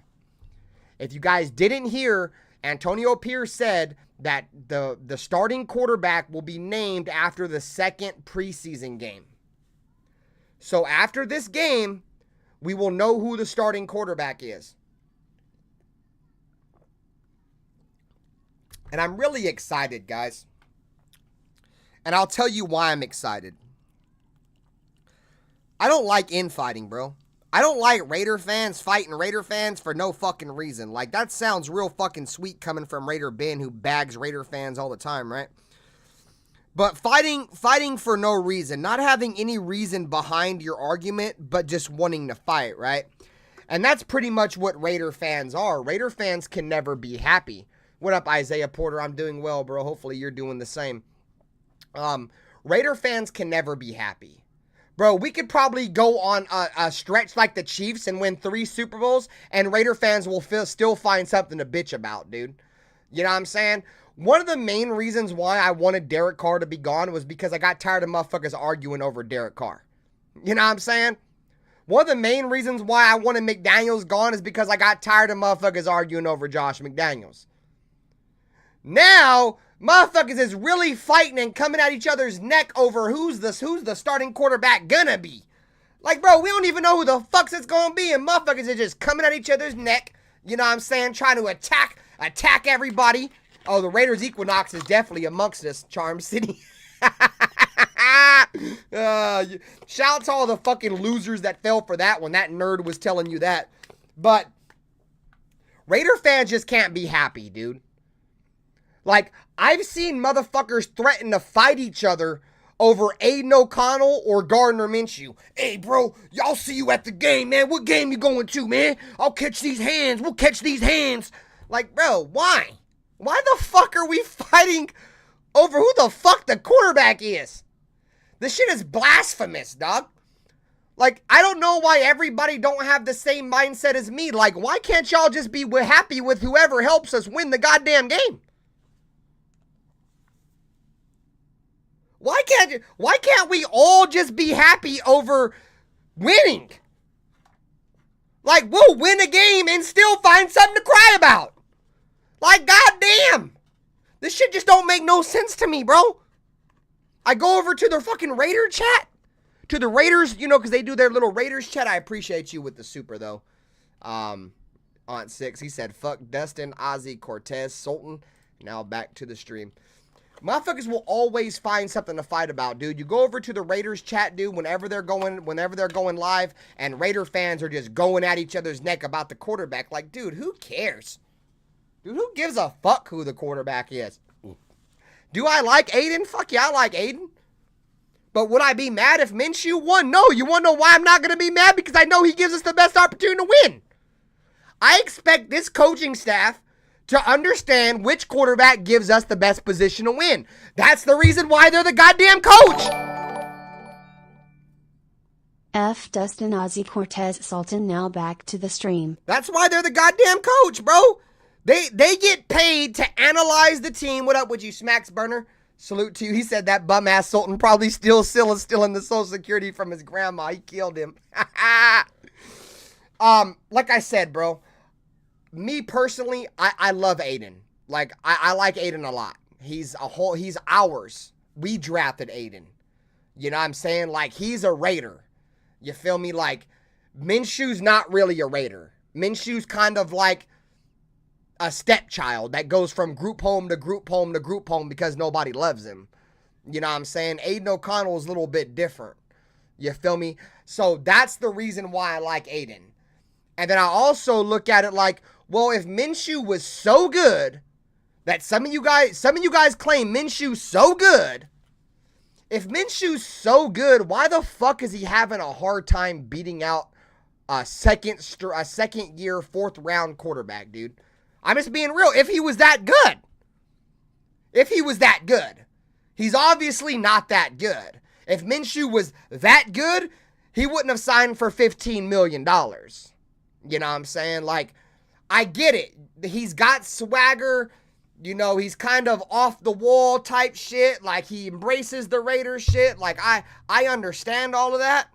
If you guys didn't hear, Antonio Pierce said that the starting quarterback will be named after the second preseason game. So after this game, we will know who the starting quarterback is. And I'm really excited, guys. And I'll tell you why I'm excited. I don't like infighting, bro. I don't like Raider fans fighting Raider fans for no fucking reason. Like, that sounds real fucking sweet coming from RaiderBen, who bags Raider fans all the time, right? But fighting for no reason. Not having any reason behind your argument, but just wanting to fight, right? And that's pretty much what Raider fans are. Raider fans can never be happy. What up, Isaiah Porter? I'm doing well, bro. Hopefully you're doing the same. Raider fans can never be happy. Bro, we could probably go on a stretch like the Chiefs and win 3 Super Bowls, and Raider fans will still find something to bitch about, dude. You know what I'm saying? One of the main reasons why I wanted Derek Carr to be gone was because I got tired of motherfuckers arguing over Derek Carr. You know what I'm saying? One of the main reasons why I wanted McDaniels gone is because I got tired of motherfuckers arguing over Josh McDaniels. Now, motherfuckers is really fighting and coming at each other's neck over who's the starting quarterback gonna be. Like, bro, we don't even know who the fuck's it's gonna be, and motherfuckers are just coming at each other's neck, you know what I'm saying, trying to attack everybody. Oh, the Raiders Equinox is definitely amongst us, Charm City. Shout out to all the fucking losers that fell for that when that nerd was telling you that. But Raider fans just can't be happy, dude. Like, I've seen motherfuckers threaten to fight each other over Aiden O'Connell or Gardner Minshew. Hey, bro, y'all see you at the game, man. What game you going to, man? I'll catch these hands. We'll catch these hands. Like, bro, why? Why the fuck are we fighting over who the fuck the quarterback is? This shit is blasphemous, dog. Like, I don't know why everybody don't have the same mindset as me. Like, why can't y'all just be happy with whoever helps us win the goddamn game? Why can't we all just be happy over winning? Like, we'll win a game and still find something to cry about. Like, goddamn. This shit just don't make no sense to me, bro. I go over to their fucking Raider chat. To the Raiders, you know, because they do their little Raiders chat. I appreciate you with the super, though. Aunt Six, he said, fuck Dustin, Ozzy, Cortez, Sultan. Now back to the stream. Motherfuckers will always find something to fight about, dude. You go over to the Raiders chat, dude, whenever they're going live, and Raider fans are just going at each other's neck about the quarterback. Like, dude, who cares? Dude, who gives a fuck who the quarterback is? Do I like Aiden? Fuck yeah, I like Aiden. But would I be mad if Minshew won? No. You want to know why I'm not going to be mad? Because I know he gives us the best opportunity to win. I expect this coaching staff to understand which quarterback gives us the best position to win. That's the reason why they're the goddamn coach. F. Dustin, Ozzy, Cortez, Sultan. Now back to the stream. That's why they're the goddamn coach, bro. They get paid to analyze the team. What up with you, Smacks Burner? Salute to you. He said that bum-ass Sultan probably still in the Social Security from his grandma. He killed him. Like I said, bro, me personally, I love Aiden. Like, I like Aiden a lot. He's ours. We drafted Aiden. You know what I'm saying? Like, he's a Raider. You feel me? Like, Minshew's not really a Raider. Minshew's kind of like a stepchild that goes from group home to group home to group home because nobody loves him. You know what I'm saying? Aiden O'Connell is a little bit different. You feel me? So that's the reason why I like Aiden. And then I also look at it like, well, if Minshew was so good that some of you guys claim Minshew's so good. If Minshew's so good, why the fuck is he having a hard time beating out a second year, fourth round quarterback, dude? I'm just being real. If he was that good, he's obviously not that good. If Minshew was that good, he wouldn't have signed for $15 million. You know what I'm saying? Like, I get it. He's got swagger. You know, he's kind of off the wall type shit. Like, he embraces the Raiders shit. Like, I understand all of that.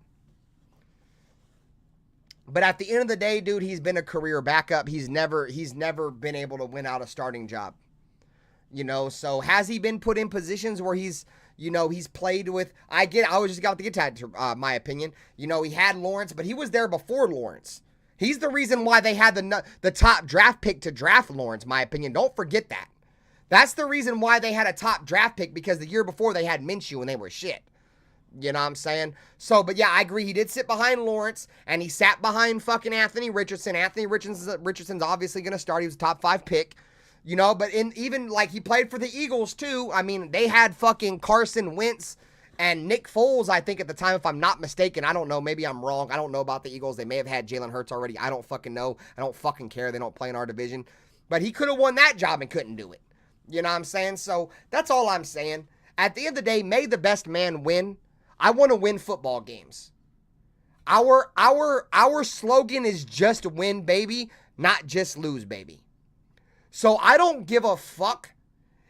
But at the end of the day, dude, he's been a career backup. He's never been able to win out a starting job. You know, so has he been put in positions where he's played with, I was just about to get to my opinion. You know, he had Lawrence, but he was there before Lawrence. He's the reason why they had the top draft pick to draft Lawrence, my opinion. Don't forget that. That's the reason why they had a top draft pick, because the year before they had Minshew and they were shit. You know what I'm saying? So, but yeah, I agree. He did sit behind Lawrence, and he sat behind fucking Anthony Richardson. Anthony Richardson's obviously going to start. He was a top 5 pick. You know, but even like he played for the Eagles too. I mean, they had fucking Carson Wentz and Nick Foles, I think, at the time, if I'm not mistaken. I don't know. Maybe I'm wrong. I don't know about the Eagles. They may have had Jalen Hurts already. I don't fucking know. I don't fucking care. They don't play in our division. But he could have won that job and couldn't do it. You know what I'm saying? So that's all I'm saying. At the end of the day, may the best man win. I want to win football games. Our slogan is just win, baby, not just lose, baby. So I don't give a fuck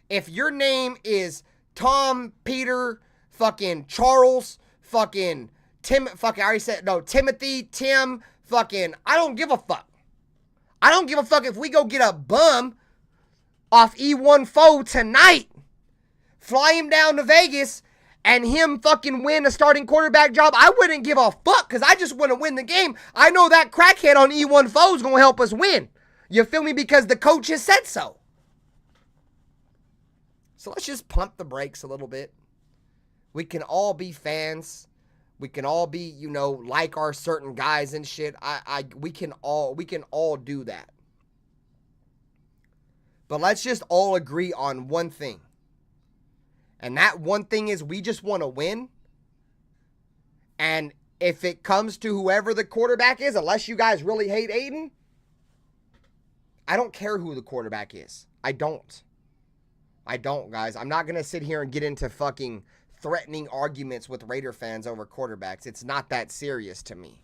if your name is Tom, Peter, fucking Charles, fucking Tim, fucking, I already said, no, Timothy, Tim, fucking, I don't give a fuck. I don't give a fuck if we go get a bum off E1 tonight, fly him down to Vegas, and him fucking win a starting quarterback job. I wouldn't give a fuck, because I just want to win the game. I know that crackhead on E1 is going to help us win. You feel me? Because the coach has said so. So let's just pump the brakes a little bit. We can all be fans. We can all be, you know, like our certain guys and shit. We can all do that. But let's just all agree on one thing. And that one thing is we just want to win. And if it comes to whoever the quarterback is, unless you guys really hate Aiden, I don't care who the quarterback is. I don't, guys. I'm not going to sit here and get into fucking life-threatening arguments with Raider fans over quarterbacks. It's not that serious to me.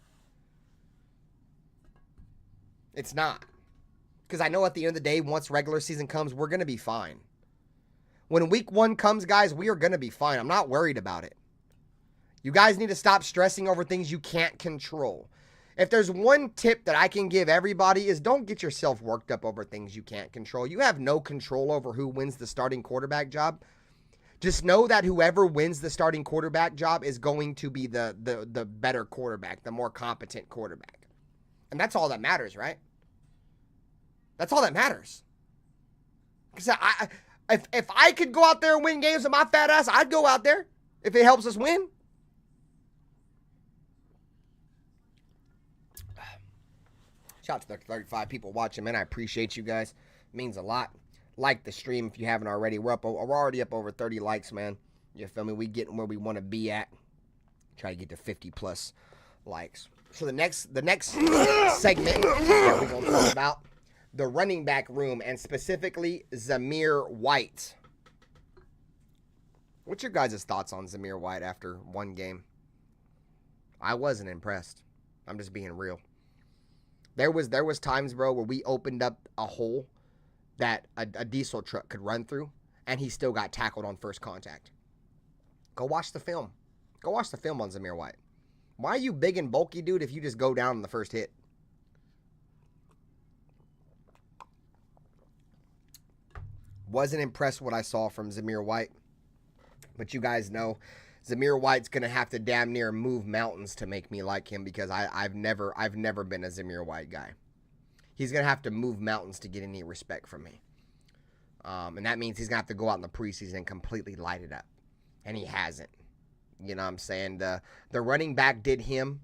It's not. Because I know at the end of the day, once regular season comes, we're going to be fine. When week 1 comes, guys, we are going to be fine. I'm not worried about it. You guys need to stop stressing over things you can't control. If there's one tip that I can give everybody is don't get yourself worked up over things you can't control. You have no control over who wins the starting quarterback job. Just know that whoever wins the starting quarterback job is going to be the better quarterback, the more competent quarterback. And that's all that matters, right? That's all that matters. Because if I could go out there and win games with my fat ass, I'd go out there if it helps us win. Shout out to the 35 people watching, man. I appreciate you guys. It means a lot. Like the stream if you haven't already. We're already up over 30 likes, man. You feel me? We getting where we want to be at. Try to get to 50 plus likes. So the next segment that we're gonna talk about, the running back room, and specifically Zamir White. What's your guys' thoughts on Zamir White after one game? I wasn't impressed. I'm just being real. There was times, bro, where we opened up a hole that a diesel truck could run through, and he still got tackled on first contact. Go watch the film. Go watch the film on Zamir White. Why are you big and bulky, dude, if you just go down in the first hit? Wasn't impressed what I saw from Zamir White. But you guys know Zamir White's going to have to damn near move mountains to make me like him, because I've never been a Zamir White guy. He's going to have to move mountains to get any respect from me. And that means he's going to have to go out in the preseason and completely light it up. And he hasn't. You know what I'm saying? The running back did him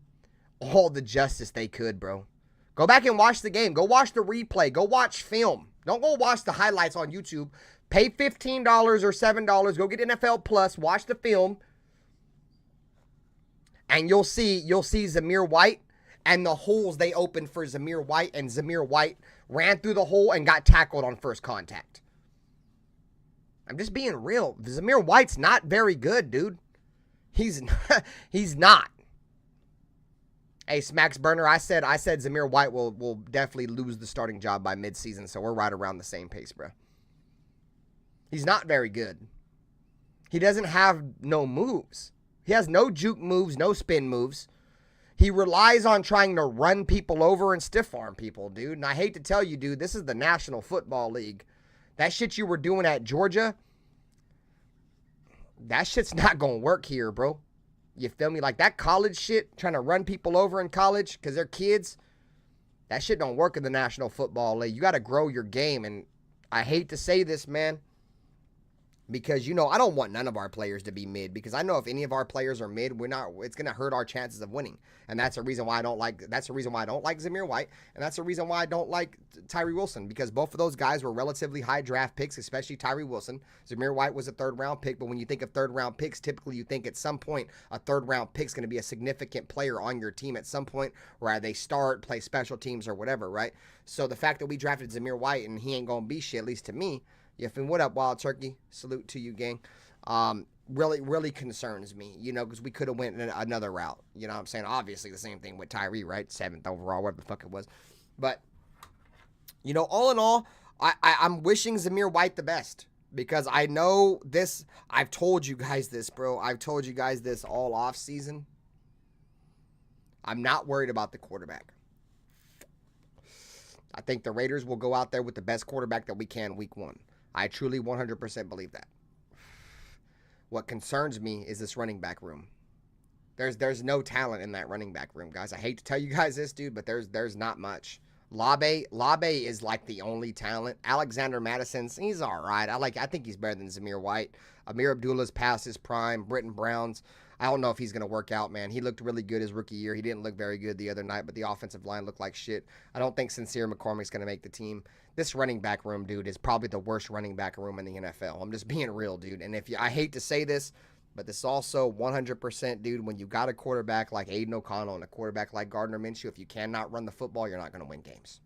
all the justice they could, bro. Go back and watch the game. Go watch the replay. Go watch film. Don't go watch the highlights on YouTube. Pay $15 or $7. Go get NFL Plus. Watch the film. And you'll see Zamir White and the holes they opened for Zamir White. And Zamir White ran through the hole and got tackled on first contact. I'm just being real. Zamir White's not very good, dude. He's not. Hey, Smacks Burner, I said Zamir White will definitely lose the starting job by midseason, so we're right around the same pace, bro. He's not very good. He doesn't have no moves. He has no juke moves, no spin moves. He relies on trying to run people over and stiff arm people, dude. And I hate to tell you, dude, this is the National Football League. That shit you were doing at Georgia, that shit's not going to work here, bro. You feel me? Like that college shit, trying to run people over in college because they're kids, that shit don't work in the National Football League. You got to grow your game. And I hate to say this, man, because, you know, I don't want none of our players to be mid, because I know if any of our players are mid, it's going to hurt our chances of winning. And that's the reason why I don't like Zamir White. And that's the reason why I don't like Tyree Wilson, because both of those guys were relatively high draft picks, especially Tyree Wilson. Zamir White was a third-round pick, but when you think of third-round picks, typically you think at some point a third-round pick is going to be a significant player on your team at some point, where they start, play special teams or whatever, right? So the fact that we drafted Zamir White and he ain't going to be shit, at least to me, yeah, what up, Wild Turkey? Salute to you, gang. Really concerns me, you know, because we could have went another route. You know what I'm saying? Obviously, the same thing with Tyree, right? 7th overall, whatever the fuck it was. But, you know, all in all, I'm wishing Zamir White the best, because I know this. I've told you guys this, bro. I've told you guys this all off season. I'm not worried about the quarterback. I think the Raiders will go out there with the best quarterback that we can week 1. I truly 100% believe that. What concerns me is this running back room. There's no talent in that running back room, guys. I hate to tell you guys this, dude, but there's not much. Labe is like the only talent. Alexander Madison's, he's all right. I think he's better than Zamir White. Amir Abdullah's past his prime. Britton Brown's, I don't know if he's going to work out, man. He looked really good his rookie year. He didn't look very good the other night, but the offensive line looked like shit. I don't think Sincere McCormick's going to make the team. This running back room, dude, is probably the worst running back room in the NFL. I'm just being real, dude. And I hate to say this, but this also 100%, dude, when you got a quarterback like Aiden O'Connell and a quarterback like Gardner Minshew, if you cannot run the football, you're not going to win games.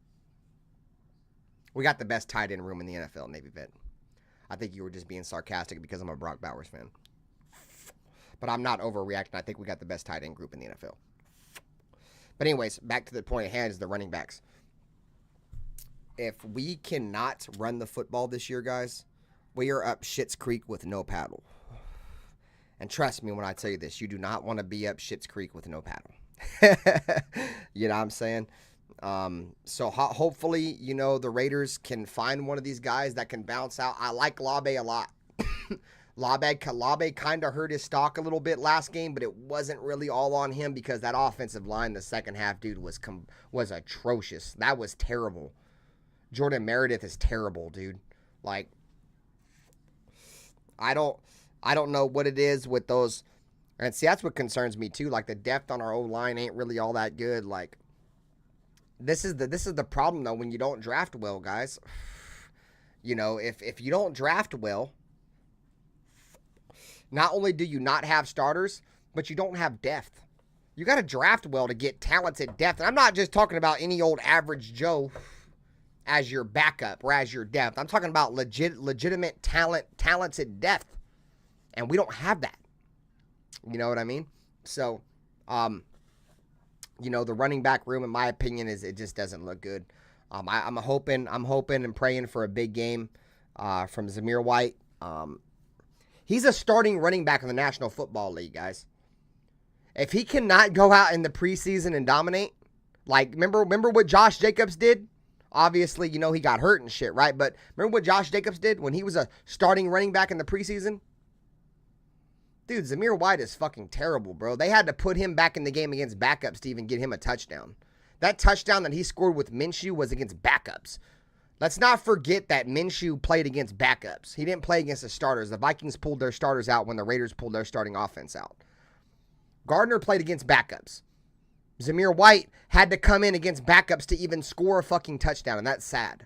We got the best tight end room in the NFL, Navy Vet. I think you were just being sarcastic because I'm a Brock Bowers fan. But I'm not overreacting. I think we got the best tight end group in the NFL. But anyways, back to the point at hand is the running backs. If we cannot run the football this year, guys, we are up Schitt's Creek with no paddle. And trust me when I tell you this, you do not want to be up Schitt's Creek with no paddle. You know what I'm saying? So hopefully, you know, the Raiders can find one of these guys that can bounce out. I like Labe a lot. Labe kind of hurt his stock a little bit last game, but it wasn't really all on him because that offensive line, the second half, dude, was atrocious. That was terrible. Jordan Meredith is terrible, dude. Like, I don't know what it is with those. And see, that's what concerns me too. Like, the depth on our O-line ain't really all that good. Like, this is the problem though when you don't draft well, guys. You know, if you don't draft well, not only do you not have starters, but you don't have depth. You got to draft well to get talented depth. And I'm not just talking about any old average Joe as your backup or as your depth. I'm talking about legitimate talented depth. And we don't have that. You know what I mean? So, you know, the running back room, in my opinion, it just doesn't look good. I'm hoping and praying for a big game from Zamir White. He's a starting running back in the National Football League, guys. If he cannot go out in the preseason and dominate, like, remember what Josh Jacobs did? Obviously, you know, he got hurt and shit, right? But remember what Josh Jacobs did when he was a starting running back in the preseason? Dude, Zamir White is fucking terrible, bro. They had to put him back in the game against backups to even get him a touchdown. That touchdown that he scored with Minshew was against backups. Let's not forget that Minshew played against backups. He didn't play against the starters. The Vikings pulled their starters out when the Raiders pulled their starting offense out. Gardner played against backups. Zamir White had to come in against backups to even score a fucking touchdown, and that's sad.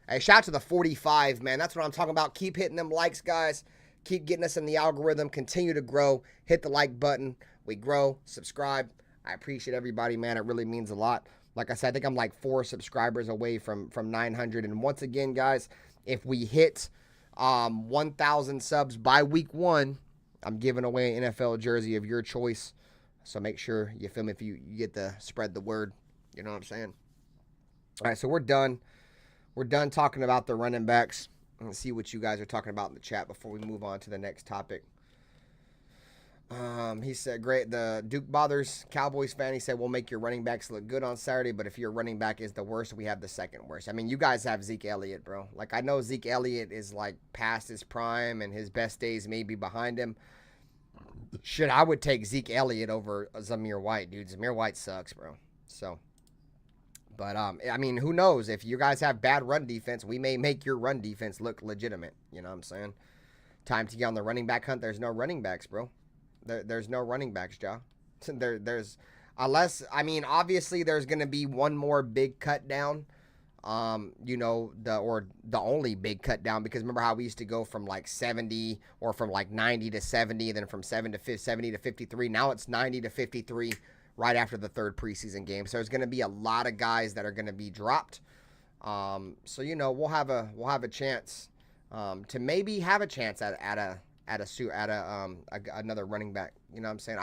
Hey, shout out to the 45, man. That's what I'm talking about. Keep hitting them likes, guys. Keep getting us in the algorithm. Continue to grow. Hit the like button. We grow. Subscribe. I appreciate everybody, man. It really means a lot. Like I said, I think I'm like 4 subscribers away from 900. And once again, guys, if we hit 1,000 subs by week 1, I'm giving away an NFL jersey of your choice. So make sure, you feel me, if you get to spread the word. You know what I'm saying? All right, so we're done. We're done talking about the running backs. Let's see what you guys are talking about in the chat before we move on to the next topic. He said, great. The Duke Bothers Cowboys fan, he said, we'll make your running backs look good on Saturday, but if your running back is the worst, we have the second worst. I mean, you guys have Zeke Elliott, bro. Like, I know Zeke Elliott is, like, past his prime and his best days may be behind him. Shit, I would take Zeke Elliott over Zamir White, dude. Zamir White sucks, bro. So, but, I mean, who knows? If you guys have bad run defense, we may make your run defense look legitimate. You know what I'm saying? Time to get on the running back hunt. There's no running backs, bro. There's no running backs, Joe. There's, unless, I mean, obviously there's going to be one more big cut down. You know, the only big cut down, because remember how we used to go from like 70 or from like 90 to 70, then from 70 to 53. Now it's 90 to 53 right after the third preseason game. So there's going to be a lot of guys that are going to be dropped. So, you know, we'll have a chance to maybe have a chance at another running back. You know what I'm saying?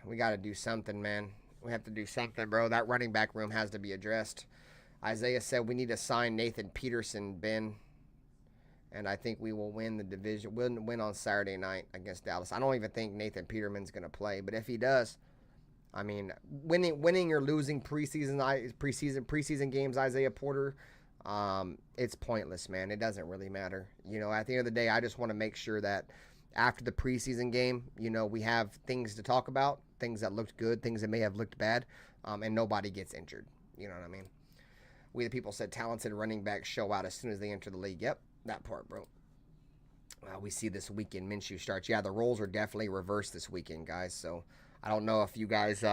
We got to do something, man. We have to do something, bro. That running back room has to be addressed. Isaiah said we need to sign Nathan Peterson, Ben. And I think we will win the division. We'll win on Saturday night against Dallas. I don't even think Nathan Peterman's going to play. But if he does, I mean, winning or losing preseason games, Isaiah Porter, it's pointless, man. It doesn't really matter. You know, at the end of the day, I just want to make sure that after the preseason game, you know, we have things to talk about, things that looked good, things that may have looked bad, and nobody gets injured. You know what I mean? We the people said talented running backs show out as soon as they enter the league. Yep, that part, bro. We see this weekend Minshew starts. Yeah, the roles are definitely reversed this weekend, guys. So I don't know if you guys,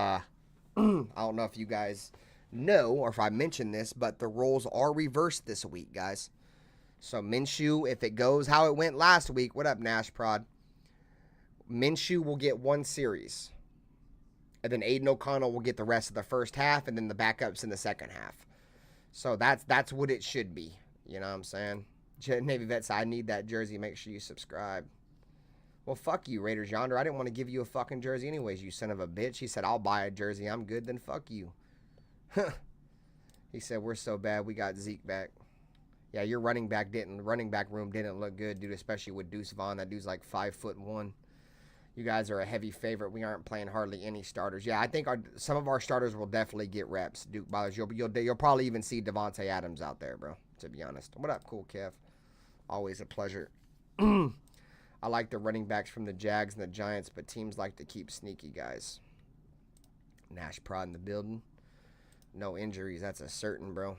know or if I mentioned this, but the roles are reversed this week, guys. So Minshew, if it goes how it went last week, what up, Nash Prod? Minshew will get 1 series. And then Aiden O'Connell will get the rest of the first half, and then the backups in the second half. So that's what it should be. You know what I'm saying? Navy Vets, I need that jersey. Make sure you subscribe. Well, fuck you, Raiders Yonder. I didn't want to give you a fucking jersey anyways, you son of a bitch. He said, I'll buy a jersey. I'm good. Then fuck you. He said, we're so bad. We got Zeke back. Yeah, your running back room didn't look good, dude, especially with Deuce Vaughn. That dude's like 5'1". You guys are a heavy favorite. We aren't playing hardly any starters. Yeah, I think some of our starters will definitely get reps, Duke Ballers. You'll probably even see Devontae Adams out there, bro, to be honest. What up, Cool Kev? Always a pleasure. I like the running backs from the Jags and the Giants, but teams like to keep sneaky guys. Nash Prod in the building. No injuries, that's a certain, bro.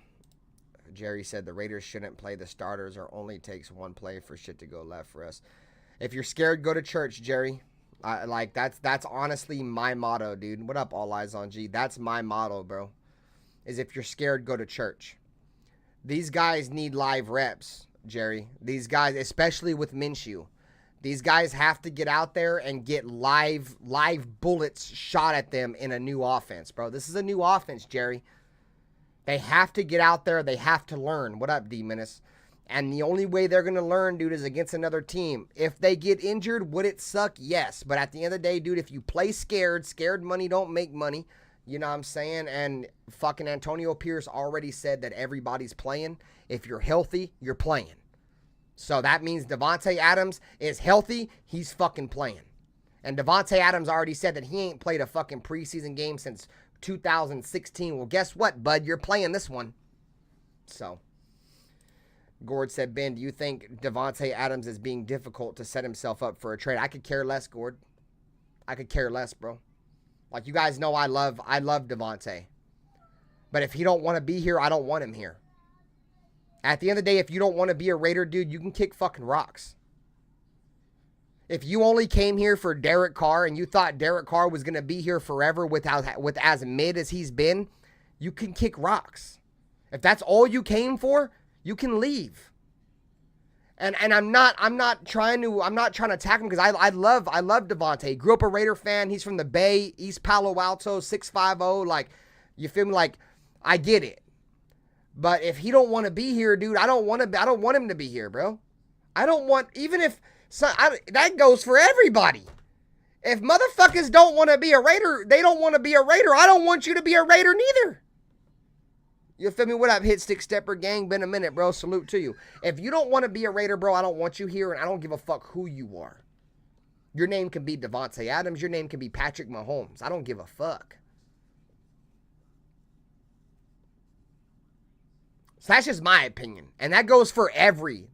Jerry said the Raiders shouldn't play the starters or only takes one play for shit to go left for us. If you're scared, go to church, Jerry. That's honestly my motto, dude. What up, All Eyes on G? That's my motto, bro. Is if you're scared, go to church. These guys need live reps, Jerry. These guys, especially with Minshew. These guys have to get out there and get live bullets shot at them in a new offense, bro. This is a new offense, Jerry. They have to get out there. They have to learn. What up, D-Menace? And the only way they're going to learn, dude, is against another team. If they get injured, would it suck? Yes. But at the end of the day, dude, if you play scared money don't make money. You know what I'm saying? And fucking Antonio Pierce already said that everybody's playing. If you're healthy, you're playing. So that means Devontae Adams is healthy. He's fucking playing. And Devontae Adams already said that he ain't played a fucking preseason game since 2016. Well, guess what, bud? You're playing this one. So, Gord said, Ben, do you think Devontae Adams is being difficult to set himself up for a trade? I could care less, Gord. I could care less, bro. Like, you guys know I love Devontae. But if he don't want to be here, I don't want him here. At the end of the day, if you don't want to be a Raider, dude, you can kick fucking rocks. If you only came here for Derek Carr and you thought Derek Carr was going to be here forever with as mid as he's been, you can kick rocks. If that's all you came for, you can leave. And I'm not trying to attack him because I love Devontae. Grew up a Raider fan. He's from the Bay, East Palo Alto, 650. Like, you feel me? Like, I get it. But if he don't want to be here, dude, I don't want him to be here, bro. I don't want, even if, that goes for everybody. If motherfuckers don't want to be a Raider, they don't want to be a Raider. I don't want you to be a Raider neither. You feel me? What up, Hit Stick Stepper Gang? Been a minute, bro. Salute to you. If you don't want to be a Raider, bro, I don't want you here, and I don't give a fuck who you are. Your name can be Devontae Adams. Your name can be Patrick Mahomes. I don't give a fuck. So that's just my opinion. And that goes for every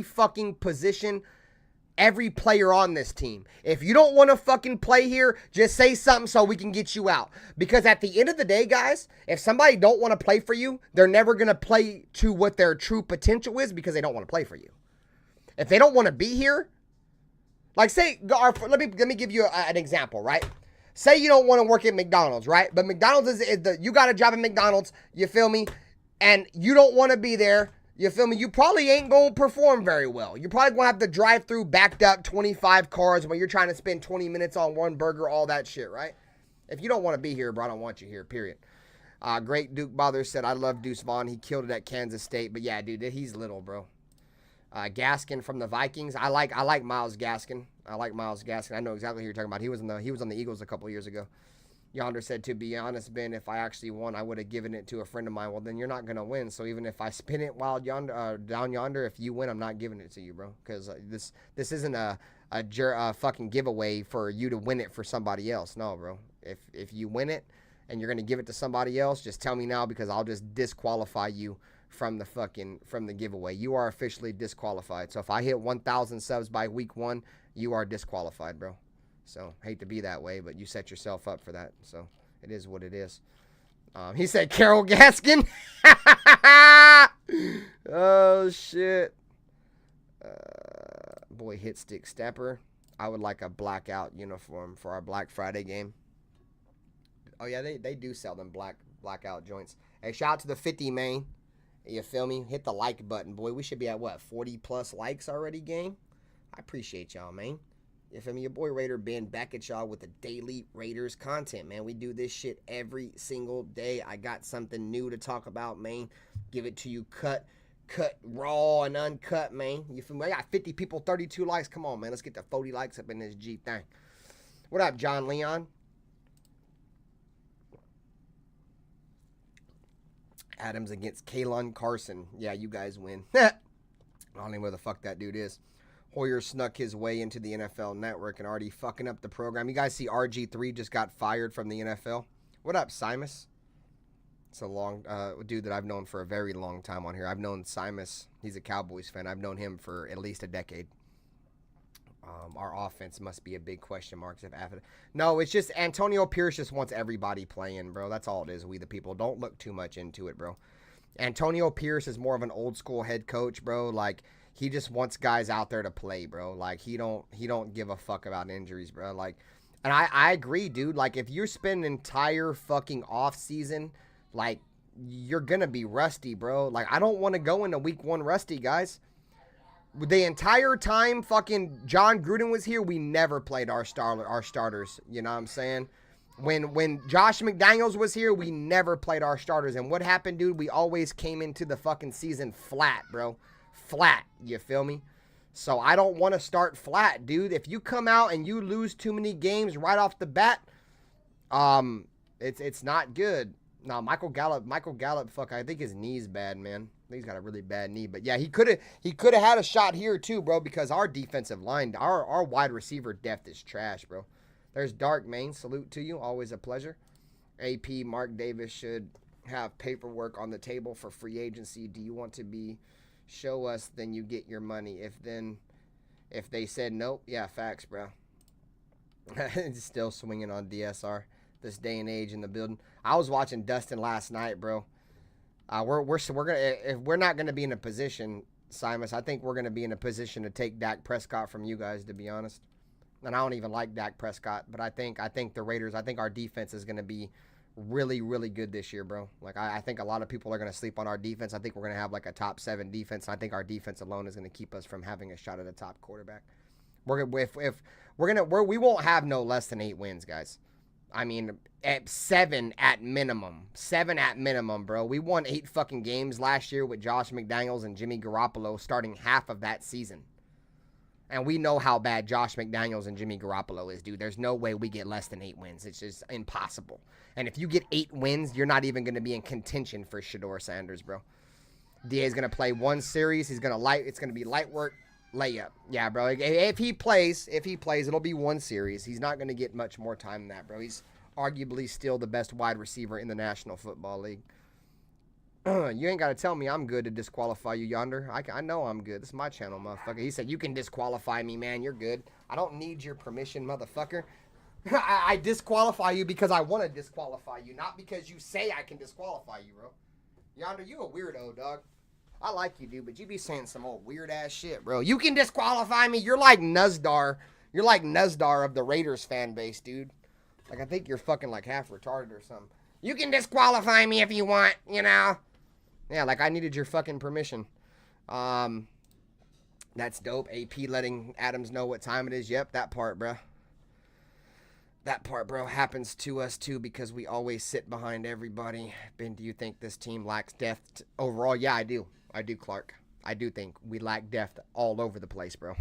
fucking position, every player on this team. If you don't want to fucking play here, just say something so we can get you out. Because at the end of the day, guys, if somebody don't want to play for you, they're never going to play to what their true potential is because they don't want to play for you. If they don't want to be here, like say, let me give you an example, right? Say you don't want to work at McDonald's, right? But McDonald's you got a job at McDonald's, you feel me? And you don't want to be there, you feel me? You probably ain't going to perform very well. You're probably going to have to drive through backed up 25 cars when you're trying to spend 20 minutes on one burger, all that shit, right? If you don't want to be here, bro, I don't want you here, period. Great Duke Bother said, I love Deuce Vaughn. He killed it at Kansas State. But yeah, dude, he's little, bro. Gaskin from the Vikings. I like Myles Gaskin. I know exactly who you're talking about. He was on the Eagles a couple years ago. Yonder said, to be honest, Ben, if I actually won, I would have given it to a friend of mine. Well, then you're not going to win. So even if I spin it down yonder, if you win, I'm not giving it to you, bro. Because this isn't a fucking giveaway for you to win it for somebody else. No, bro. If you win it and you're going to give it to somebody else, just tell me now because I'll just disqualify you from the giveaway. You are officially disqualified. So if I hit 1,000 subs by week 1, you are disqualified, bro. So, hate to be that way, but you set yourself up for that. So, it is what it is. He said Carol Gaskin. Oh, shit. Boy, Hit Stick Stepper. I would like a blackout uniform for our Black Friday game. Oh, yeah, they do sell them blackout joints. Hey, shout out to the 50, man. You feel me? Hit the like button, boy. We should be at, 40-plus likes already, gang? I appreciate y'all, man. You feel me? Your boy RaiderBen back at y'all with the daily Raiders content, man. We do this shit every single day. I got something new to talk about, man. Give it to you cut, cut raw and uncut, man. You feel me? I got 50 people, 32 likes. Come on, man. Let's get the 40 likes up in this Jeep thing. What up, John Leon? Adams against Kalen Carson. Yeah, you guys win. I don't know where the fuck that dude is. Hoyer snuck his way into the NFL Network and already fucking up the program. You guys see RG3 just got fired from the NFL? What up, Simus? It's a long dude that I've known for a very long time on here. I've known Simus. He's a Cowboys fan. I've known him for at least a decade. Our offense must be a big question mark. No, it's just Antonio Pierce just wants everybody playing, bro. That's all it is, we the people. Don't look too much into it, bro. Antonio Pierce is more of an old school head coach, bro. Like, he just wants guys out there to play, bro. Like, he don't give a fuck about injuries, bro. Like, and I agree, dude. Like, if you're spending an entire fucking off season, like, you're gonna be rusty, bro. Like, I don't want to go into week 1 rusty, guys. The entire time fucking John Gruden was here, we never played our starters. You know what I'm saying? When Josh McDaniels was here, we never played our starters. And what happened, dude? We always came into the fucking season flat, bro. Flat. You feel me? So I don't want to start flat, dude. If you come out and you lose too many games right off the bat, it's not good. No, Michael Gallup, fuck, I think his knee's bad, man. I think he's got a really bad knee. But yeah, he could have had a shot here too, bro, because our defensive line, our wide receiver depth is trash, bro. There's Dark Main. Salute to you. Always a pleasure. AP Mark Davis should have paperwork on the table for free agency. Do you want to show us, then you get your money. If they said nope, yeah, facts, bro. Still swinging on DSR this day and age in the building. I was watching Dustin last night, bro. We're gonna, if we're not gonna be in a position, Simus, I think we're gonna be in a position to take Dak Prescott from you guys, to be honest. And I don't even like Dak Prescott, but I think the Raiders, I think our defense is gonna be really, really good this year, bro. Like, I think a lot of people are gonna sleep on our defense. I think we're gonna have like a top 7 defense. And I think our defense alone is gonna keep us from having a shot at a top quarterback. We won't have no less than 8 wins, guys. I mean, at 7 at minimum. 7 at minimum, bro. We won 8 fucking games last year with Josh McDaniels and Jimmy Garoppolo starting half of that season. And we know how bad Josh McDaniels and Jimmy Garoppolo is, dude. There's no way we get less than 8 wins. It's just impossible. And if you get 8 wins, you're not even going to be in contention for Shedeur Sanders, bro. DA's going to play 1 series. It's going to be light work, layup. Yeah, bro. If he plays, it'll be 1 series. He's not going to get much more time than that, bro. He's arguably still the best wide receiver in the National Football League. You ain't got to tell me I'm good to disqualify you, Yonder. I know I'm good. This is my channel, motherfucker. He said, you can disqualify me, man. You're good. I don't need your permission, motherfucker. I disqualify you because I want to disqualify you, not because you say I can disqualify you, bro. Yonder, you a weirdo, dog. I like you, dude, but you be saying some old weird-ass shit, bro. You can disqualify me. You're like Nuzdar. You're like Nuzdar of the Raiders fan base, dude. Like, I think you're fucking, like, half retarded or something. You can disqualify me if you want, you know? Yeah, like, I needed your fucking permission. That's dope. AP letting Adams know what time it is. Yep, that part, bro. That part, bro, happens to us, too, because we always sit behind everybody. Ben, do you think this team lacks depth overall? Yeah, I do. I do, Clark. I do think we lack depth all over the place, bro.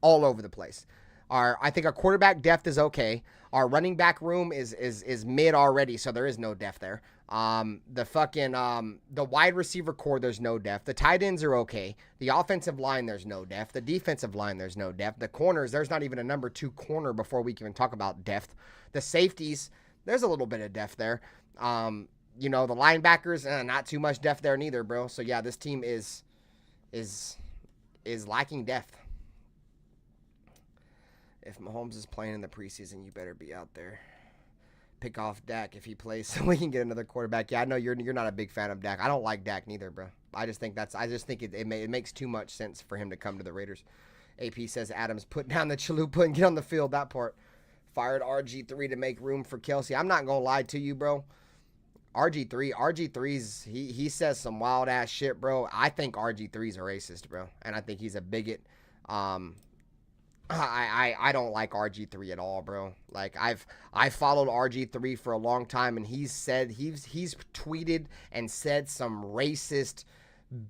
All over the place. I think our quarterback depth is okay. Our running back room is mid already, so there is no depth there. The wide receiver core, there's no depth. The tight ends are okay. The offensive line, there's no depth. The defensive line, there's no depth. The corners, there's not even a number 2 corner before we can even talk about depth. The safeties, there's a little bit of depth there. You know, the linebackers, not too much depth there neither, bro. So yeah, this team is lacking depth. If Mahomes is playing in the preseason, you better be out there. Pick off Dak if he plays so we can get another quarterback. Yeah, I know you're not a big fan of Dak. I don't like Dak neither, bro. I just think it makes too much sense for him to come to the Raiders. AP says Adams, put down the chalupa and get on the field. That part. Fired RG3 to make room for Kelsey. I'm not going to lie to you, bro. RG3's, he says some wild ass shit, bro. I think RG3's a racist, bro. And I think he's a bigot. I don't like RG3 at all, bro. Like, I followed RG3 for a long time, and he's tweeted and said some racist,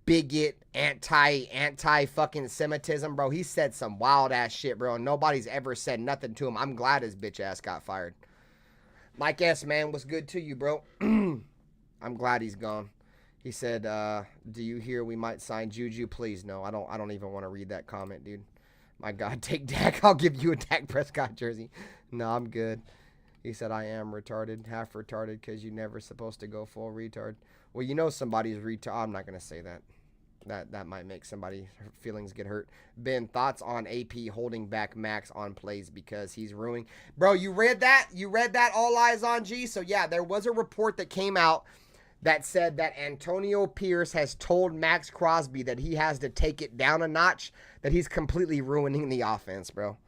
bigot, anti fucking Semitism, bro. He said some wild ass shit, bro. And nobody's ever said nothing to him. I'm glad his bitch ass got fired. Mike S, man, what's good to you, bro? I'm glad he's gone. He said, do you hear we might sign Juju? Please, no. I don't even want to read that comment, dude. My God, take Dak. I'll give you a Dak Prescott jersey. No, I'm good. He said, I am retarded, half retarded, because you're never supposed to go full retard. Well, you know somebody's retard. I'm not going to say that. That might make somebody's feelings get hurt. Ben, thoughts on AP holding back Max on plays because he's ruining. Bro, you read that? You read that, All Eyes on G? So, yeah, there was a report that came out that said that Antonio Pierce has told Max Crosby that he has to take it down a notch, that he's completely ruining the offense, bro.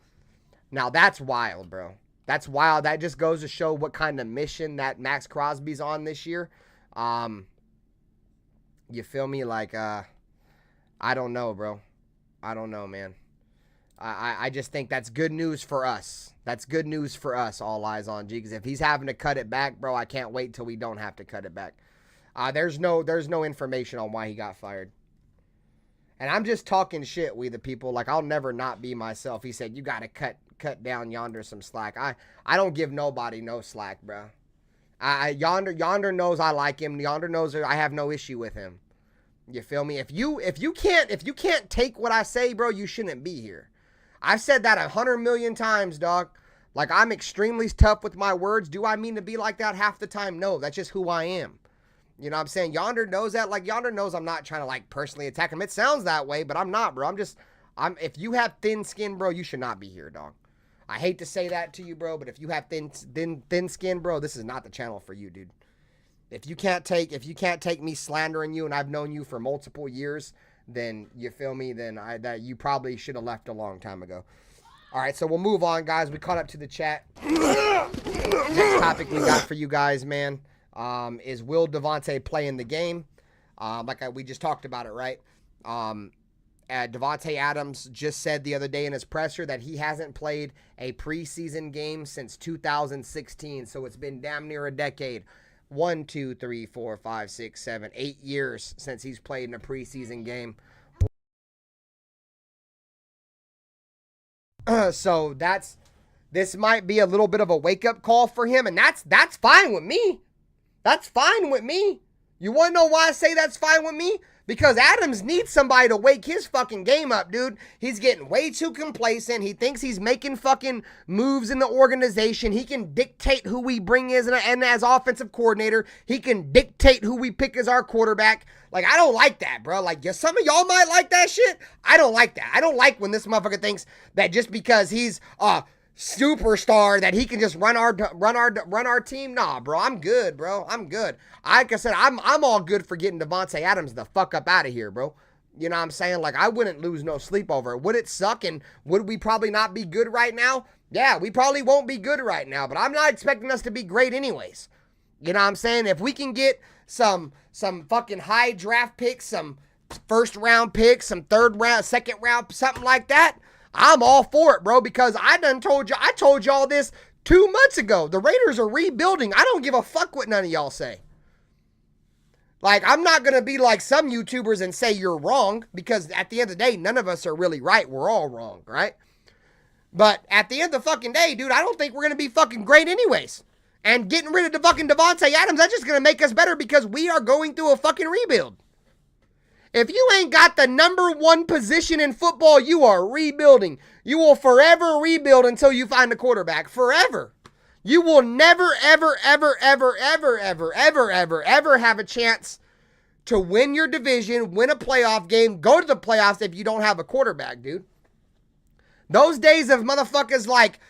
Now, that's wild, bro. That's wild. That just goes to show what kind of mission that Max Crosby's on this year. You feel me? Like, I don't know, bro. I don't know, man. I just think that's good news for us. That's good news for us, All Eyes on G. Because if he's having to cut it back, bro, I can't wait till we don't have to cut it back. There's no information on why he got fired. And I'm just talking shit, we the people. Like, I'll never not be myself. He said, you got to cut down Yonder some slack. I don't give nobody no slack, bro. Yonder knows I like him. Yonder knows I have no issue with him. You feel me? If you can't take what I say, bro, you shouldn't be here. I've said that 100 million times, dog. Like, I'm extremely tough with my words. Do I mean to be like that half the time? No, that's just who I am. You know what I'm saying? Yonder knows that. Like, Yonder knows I'm not trying to, like, personally attack him. It sounds that way, but I'm not, bro. If you have thin skin, bro, you should not be here, dog. I hate to say that to you, bro, but if you have thin skin, bro, this is not the channel for you, dude. If you can't take me slandering you, and I've known you for multiple years, then you feel me? Then that you probably should have left a long time ago. All right, so we'll move on, guys. We caught up to the chat. Next topic we got for you guys, man, is will Devontae play in the game? We just talked about it, right? Devontae Adams just said the other day in his presser that he hasn't played a preseason game since 2016, so it's been damn near a decade. 1, 2, 3, 4, 5, 6, 7, 8 years since he's played in a preseason game. So this might be a little bit of a wake-up call for him, and that's fine with me. That's fine with me. You want to know why I say that's fine with me? Because Adams needs somebody to wake his fucking game up, dude. He's getting way too complacent. He thinks he's making fucking moves in the organization. He can dictate who we bring and as offensive coordinator. He can dictate who we pick as our quarterback. Like, I don't like that, bro. Like, some of y'all might like that shit. I don't like that. I don't like when this motherfucker thinks that just because he's superstar that he can just run our team. Nah, bro, I'm good, bro. I'm good. Like I said, I'm all good for getting Devontae Adams the fuck up out of here, bro. You know what I'm saying? Like, I wouldn't lose no sleep over it. Would it suck and would we probably not be good right now? Yeah, we probably won't be good right now, but I'm not expecting us to be great anyways. You know what I'm saying? If we can get some fucking high draft picks, some first round picks, some third round, second round, something like that, I'm all for it, bro, because I told y'all this 2 months ago. The Raiders are rebuilding. I don't give a fuck what none of y'all say. Like, I'm not going to be like some YouTubers and say you're wrong, because at the end of the day, none of us are really right. We're all wrong, right? But at the end of the fucking day, dude, I don't think we're going to be fucking great anyways. And getting rid of the fucking Devontae Adams, that's just going to make us better because we are going through a fucking rebuild. If you ain't got the number one position in football, you are rebuilding. You will forever rebuild until you find a quarterback. Forever. You will never, ever, ever, ever, ever, ever, ever, ever, ever have a chance to win your division, win a playoff game, go to the playoffs if you don't have a quarterback, dude. Those days of motherfuckers like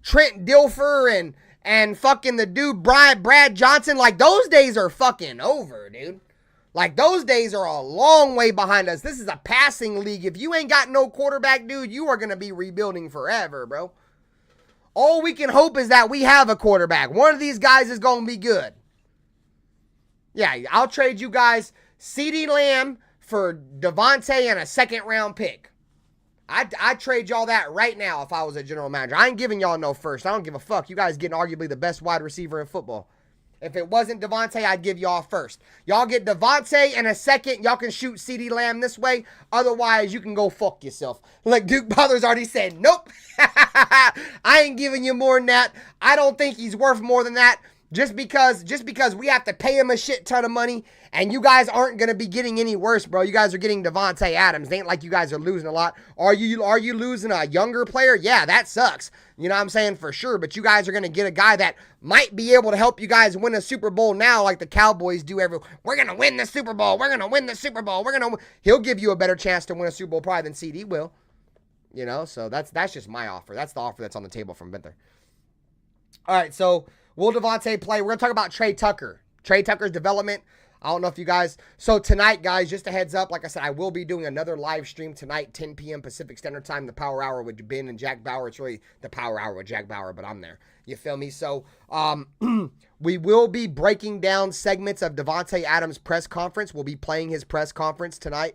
Trent Dilfer and fucking the dude Brad Johnson, like, those days are fucking over, dude. Like, those days are a long way behind us. This is a passing league. If you ain't got no quarterback, dude, you are going to be rebuilding forever, bro. All we can hope is that we have a quarterback. One of these guys is going to be good. Yeah, I'll trade you guys CeeDee Lamb for Devontae and a second-round pick. I'd trade y'all that right now if I was a general manager. I ain't giving y'all no first. I don't give a fuck. You guys getting arguably the best wide receiver in football. If it wasn't Devontae, I'd give y'all first. Y'all get Devontae in a second. Y'all can shoot CeeDee Lamb this way. Otherwise, you can go fuck yourself. Like Duke Butler's already said, nope. I ain't giving you more than that. I don't think he's worth more than that. Just because we have to pay him a shit ton of money, and you guys aren't going to be getting any worse, bro. You guys are getting Devontae Adams. It ain't like you guys are losing a lot. Are you losing a younger player? Yeah, that sucks. You know what I'm saying? For sure. But you guys are going to get a guy that might be able to help you guys win a Super Bowl now, like the Cowboys do we're going to win the Super Bowl. We're going to win the Super Bowl. He'll give you a better chance to win a Super Bowl probably than CD will. You know, so that's just my offer. That's the offer that's on the table from Vinther. All right, so will Devontae play? We're going to talk about Trey Tucker. Trey Tucker's development. I don't know if you guys... So tonight, guys, just a heads up. Like I said, I will be doing another live stream tonight, 10 p.m. Pacific Standard Time, the Power Hour with Ben and Jack Bauer. It's really the Power Hour with Jack Bauer, but I'm there. You feel me? So we will be breaking down segments of Devontae Adams' press conference. We'll be playing his press conference tonight.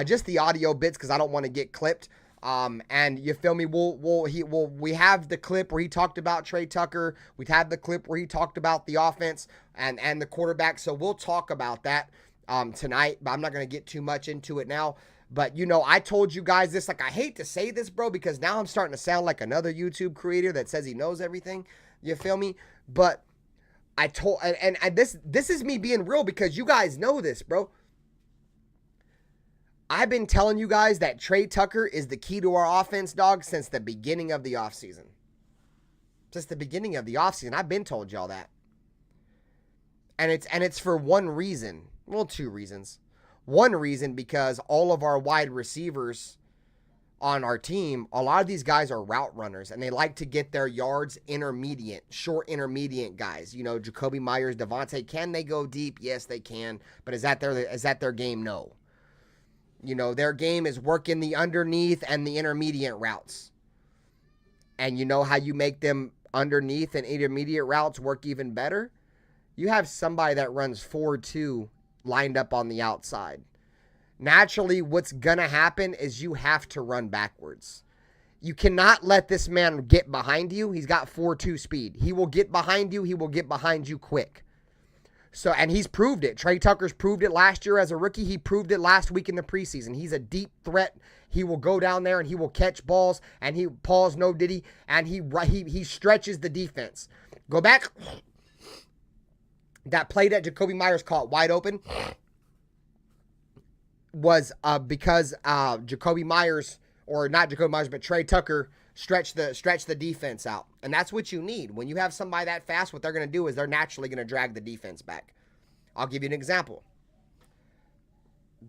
Just the audio bits because I don't want to get clipped. And you feel me? We have the clip where he talked about Trey Tucker. We've had the clip where he talked about the offense and the quarterback. So we'll talk about that tonight, but I'm not going to get too much into it now. But, you know, I told you guys this, like, I hate to say this, bro, because now I'm starting to sound like another YouTube creator that says he knows everything. You feel me? But I told, and this is me being real because you guys know this, bro. I've been telling you guys that Trey Tucker is the key to our offense, dog, since the beginning of the offseason. Since the beginning of the offseason, I've been told y'all that. And it's for one reason. Well, two reasons. One reason, because all of our wide receivers on our team, a lot of these guys are route runners, and they like to get their yards intermediate, short intermediate guys. You know, Jacoby Myers, Devontae, can they go deep? Yes, they can. But is that their game? No. You know, their game is working the underneath and the intermediate routes. And you know how you make them underneath and intermediate routes work even better? You have somebody that runs 4-2 lined up on the outside. Naturally, what's going to happen is you have to run backwards. You cannot let this man get behind you. He's got 4-2 speed. He will get behind you. He will get behind you quick. So, and he's proved it. Trey Tucker's proved it last year as a rookie. He proved it last week in the preseason. He's a deep threat. He will go down there and he will catch balls, and he pause no diddy, and he stretches the defense. Go back. That play that Jacoby Myers caught wide open was because Jacoby Myers, or not Jacoby Myers, but Trey Tucker stretch the defense out. And that's what you need. When you have somebody that fast, what they're going to do is they're naturally going to drag the defense back. I'll give you an example.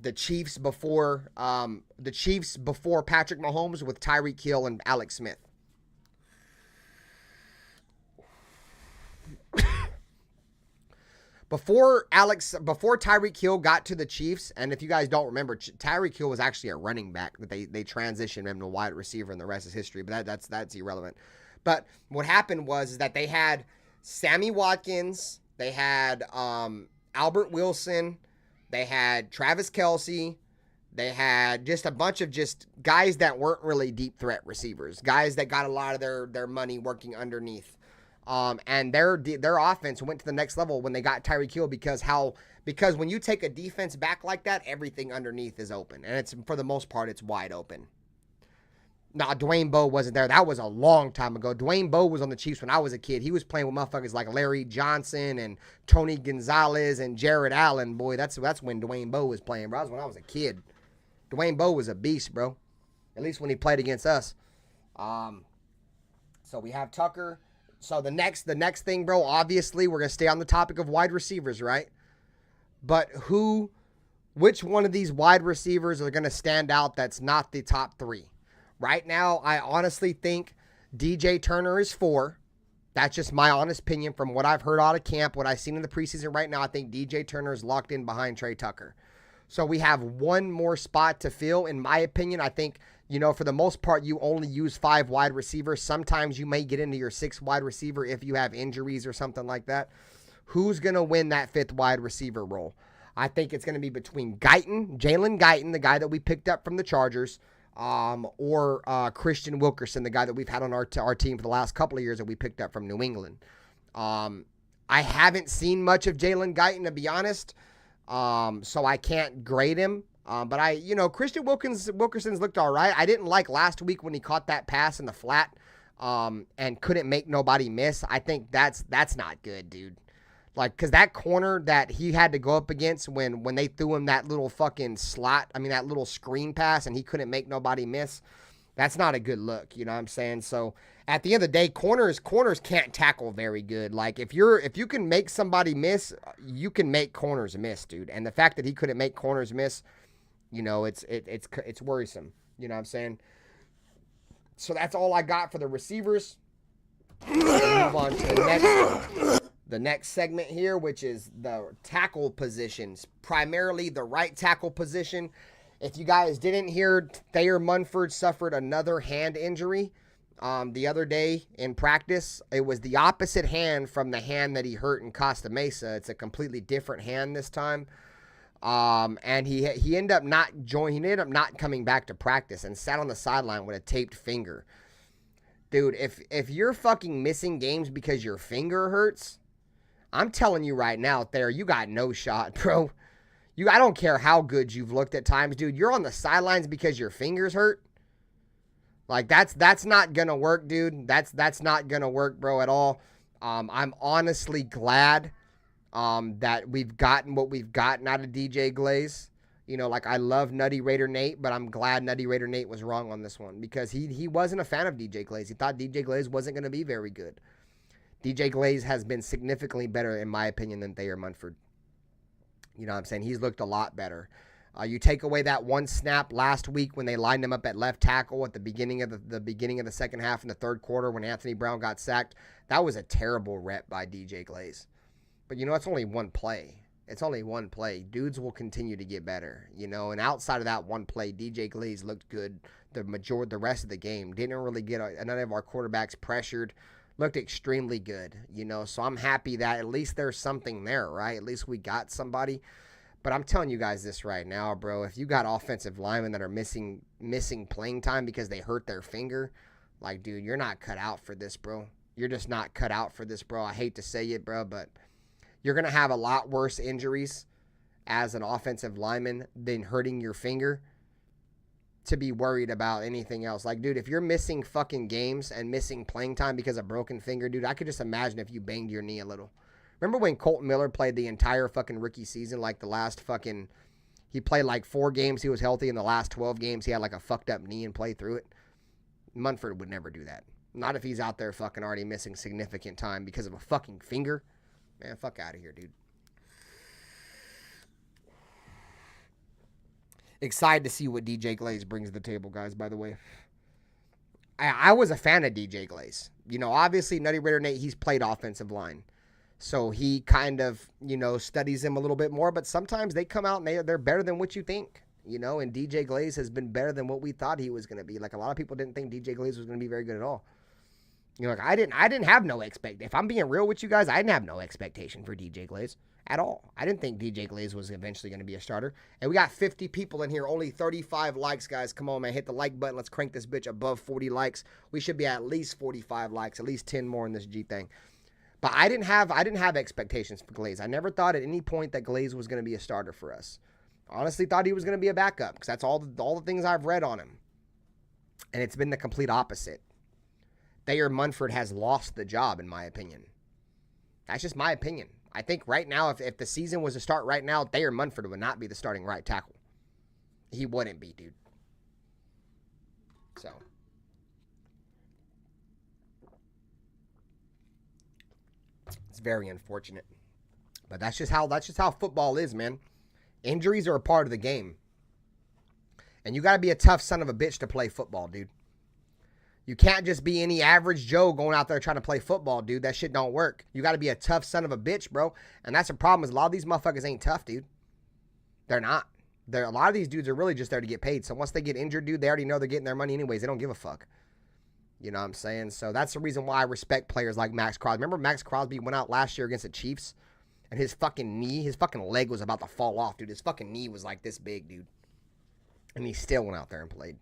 The Chiefs before Patrick Mahomes with Tyreek Hill and Alex Smith. Before Tyreek Hill got to the Chiefs, and if you guys don't remember, Tyreek Hill was actually a running back, but they transitioned him to wide receiver, and the rest is history. But that's irrelevant. But what happened was that they had Sammy Watkins, they had Albert Wilson, they had Travis Kelce, they had just a bunch of just guys that weren't really deep threat receivers, guys that got a lot of their money working underneath. And their offense went to the next level when they got Tyreek Hill because when you take a defense back like that, everything underneath is open. And it's, for the most part, it's wide open. Nah, Dwayne Bowe wasn't there. That was a long time ago. Dwayne Bowe was on the Chiefs when I was a kid. He was playing with motherfuckers like Larry Johnson and Tony Gonzalez and Jared Allen. Boy, that's when Dwayne Bowe was playing, bro. That was when I was a kid. Dwayne Bowe was a beast, bro. At least when he played against us. So we have Tucker. So the next thing, bro, obviously we're going to stay on the topic of wide receivers, right? But which one of these wide receivers are going to stand out that's not the top three? Right now, I honestly think DJ Turner is 4. That's just my honest opinion from what I've heard out of camp, what I've seen in the preseason right now. I think DJ Turner is locked in behind Trey Tucker. So we have one more spot to fill. In my opinion, I think, you know, for the most part, you only use 5 wide receivers. Sometimes you may get into your 6th wide receiver if you have injuries or something like that. Who's going to win that 5th wide receiver role? I think it's going to be between Jalen Guyton, the guy that we picked up from the Chargers, or Christian Wilkerson, the guy that we've had on our team for the last couple of years that we picked up from New England. I haven't seen much of Jalen Guyton, to be honest, so I can't grade him. But Christian Wilkerson's looked all right. I didn't like last week when he caught that pass in the flat and couldn't make nobody miss. I think that's not good, dude. Like, because that corner that he had to go up against when they threw him that little fucking that little screen pass and he couldn't make nobody miss, that's not a good look, you know what I'm saying? So at the end of the day, corners can't tackle very good. Like, if you can make somebody miss, you can make corners miss, dude. And the fact that he couldn't make corners miss, it's worrisome. You know what I'm saying? So that's all I got for the receivers. We'll move on to the next segment here, which is the tackle positions, primarily the right tackle position. If you guys didn't hear, Thayer Munford suffered another hand injury the other day in practice. It was the opposite hand from the hand that he hurt in Costa Mesa. It's a completely different hand this time. And he ended up not coming back to practice and sat on the sideline with a taped finger. Dude, if you're fucking missing games because your finger hurts, I'm telling you right now, Thayer, you got no shot, bro. I don't care how good you've looked at times, dude. You're on the sidelines because your fingers hurt. Like, that's not gonna work, dude. That's not gonna work, bro, at all. I'm honestly glad that we've gotten what we've gotten out of DJ Glaze. I love Nutty Raider Nate, but I'm glad Nutty Raider Nate was wrong on this one because he wasn't a fan of DJ Glaze. He thought DJ Glaze wasn't going to be very good. DJ Glaze has been significantly better, in my opinion, than Thayer Munford. You know what I'm saying? He's looked a lot better. You take away that one snap last week when they lined him up at left tackle at the beginning of the second half in the third quarter when Anthony Brown got sacked. That was a terrible rep by DJ Glaze. But, it's only one play. It's only one play. Dudes will continue to get better, and outside of that one play, DJ Glaze looked good the rest of the game. Didn't really get none of our quarterbacks pressured. Looked extremely good, so I'm happy that at least there's something there, right? At least we got somebody. But I'm telling you guys this right now, bro. If you got offensive linemen that are missing playing time because they hurt their finger, like, dude, you're not cut out for this, bro. You're just not cut out for this, bro. I hate to say it, bro, but you're going to have a lot worse injuries as an offensive lineman than hurting your finger to be worried about anything else. Like, dude, if you're missing fucking games and missing playing time because of broken finger, dude, I could just imagine if you banged your knee a little. Remember when Colton Miller played the entire fucking rookie season, like the last fucking, he played like 4 games, he was healthy. In the last 12 games, he had like a fucked up knee and played through it. Munford would never do that. Not if he's out there fucking already missing significant time because of a fucking finger. Man, fuck out of here, dude. Excited to see what DJ Glaze brings to the table, guys, by the way. I was a fan of DJ Glaze. Obviously, Nutty Raider Nate, he's played offensive line. So he kind of, studies him a little bit more. But sometimes they come out and they're better than what you think. And DJ Glaze has been better than what we thought he was going to be. Like, a lot of people didn't think DJ Glaze was going to be very good at all. I didn't have no expectation. If I'm being real with you guys, I didn't have no expectation for DJ Glaze at all. I didn't think DJ Glaze was eventually going to be a starter. And we got 50 people in here, only 35 likes, guys. Come on, man, hit the like button. Let's crank this bitch above 40 likes. We should be at least 45 likes, at least 10 more in this G thing. But I didn't have expectations for Glaze. I never thought at any point that Glaze was going to be a starter for us. Honestly, thought he was going to be a backup because that's all the things I've read on him. And it's been the complete opposite. Thayer Munford has lost the job, in my opinion. That's just my opinion. I think right now, if the season was to start right now, Thayer Munford would not be the starting right tackle. He wouldn't be, dude. So. It's very unfortunate. But that's just how football is, man. Injuries are a part of the game. And you got to be a tough son of a bitch to play football, dude. You can't just be any average Joe going out there trying to play football, dude. That shit don't work. You got to be a tough son of a bitch, bro. And that's the problem is a lot of these motherfuckers ain't tough, dude. They're not. A lot of these dudes are really just there to get paid. So once they get injured, dude, they already know they're getting their money anyways. They don't give a fuck. You know what I'm saying? So that's the reason why I respect players like Max Crosby. Remember Max Crosby went out last year against the Chiefs? And his fucking leg was about to fall off, dude. His fucking knee was like this big, dude. And he still went out there and played.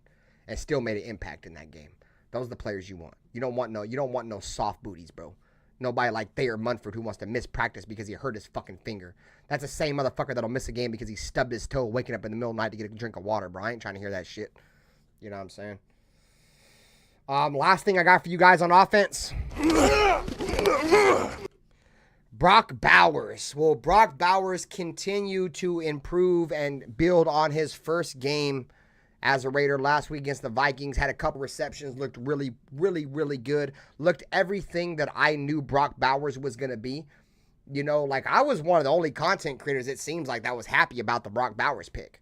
And still made an impact in that game. Those are the players you want. You don't want no soft booties, bro. Nobody like Thayer Munford who wants to miss practice because he hurt his fucking finger. That's the same motherfucker that'll miss a game because he stubbed his toe waking up in the middle of the night to get a drink of water, bro. I ain't trying to hear that shit. You know what I'm saying? Last thing I got for you guys on offense. Brock Bowers. Will Brock Bowers continue to improve and build on his first game as a Raider last week against the Vikings? Had a couple receptions, looked really, really, really good. Looked everything that I knew Brock Bowers was going to be. You know, like I was one of the only content creators, it seems like, that was happy about the Brock Bowers pick.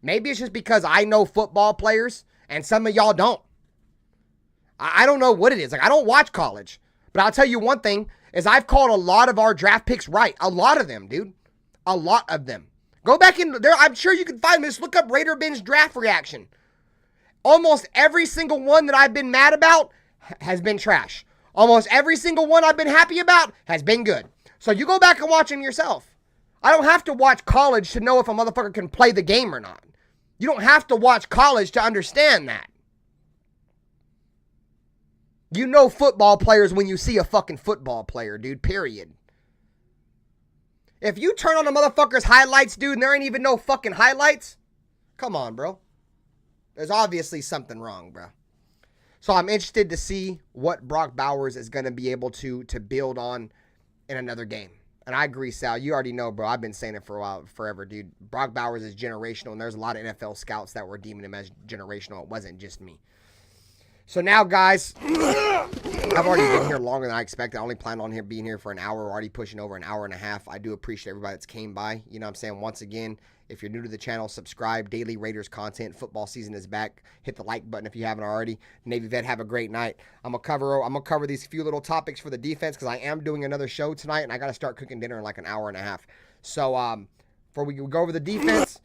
Maybe it's just because I know football players and some of y'all don't. I don't know what it is. Like, I don't watch college. But I'll tell you one thing, is I've called a lot of our draft picks right. A lot of them, dude. A lot of them. Go back in there. I'm sure you can find this. Look up RaiderBen's draft reaction. Almost every single one that I've been mad about has been trash. Almost every single one I've been happy about has been good. So you go back and watch them yourself. I don't have to watch college to know if a motherfucker can play the game or not. You don't have to watch college to understand that. You know football players when you see a fucking football player, dude, period. If you turn on a motherfucker's highlights, dude, and there ain't even no fucking highlights, come on, bro. There's obviously something wrong, bro. So I'm interested to see what Brock Bowers is going to be able to build on in another game. And I agree, Sal. You already know, bro. I've been saying it for a while, forever, dude. Brock Bowers is generational, and there's a lot of NFL scouts that were deeming him as generational. It wasn't just me. So now, guys, I've already been here longer than I expected. I only planned on being here for an hour. We're already pushing over an hour and a half. I do appreciate everybody that's came by. You know what I'm saying? Once again, if you're new to the channel, subscribe. Daily Raiders content. Football season is back. Hit the like button if you haven't already. Navy Vet, have a great night. I'm gonna cover these few little topics for the defense because I am doing another show tonight, and I got to start cooking dinner in like an hour and a half. So before we go over the defense,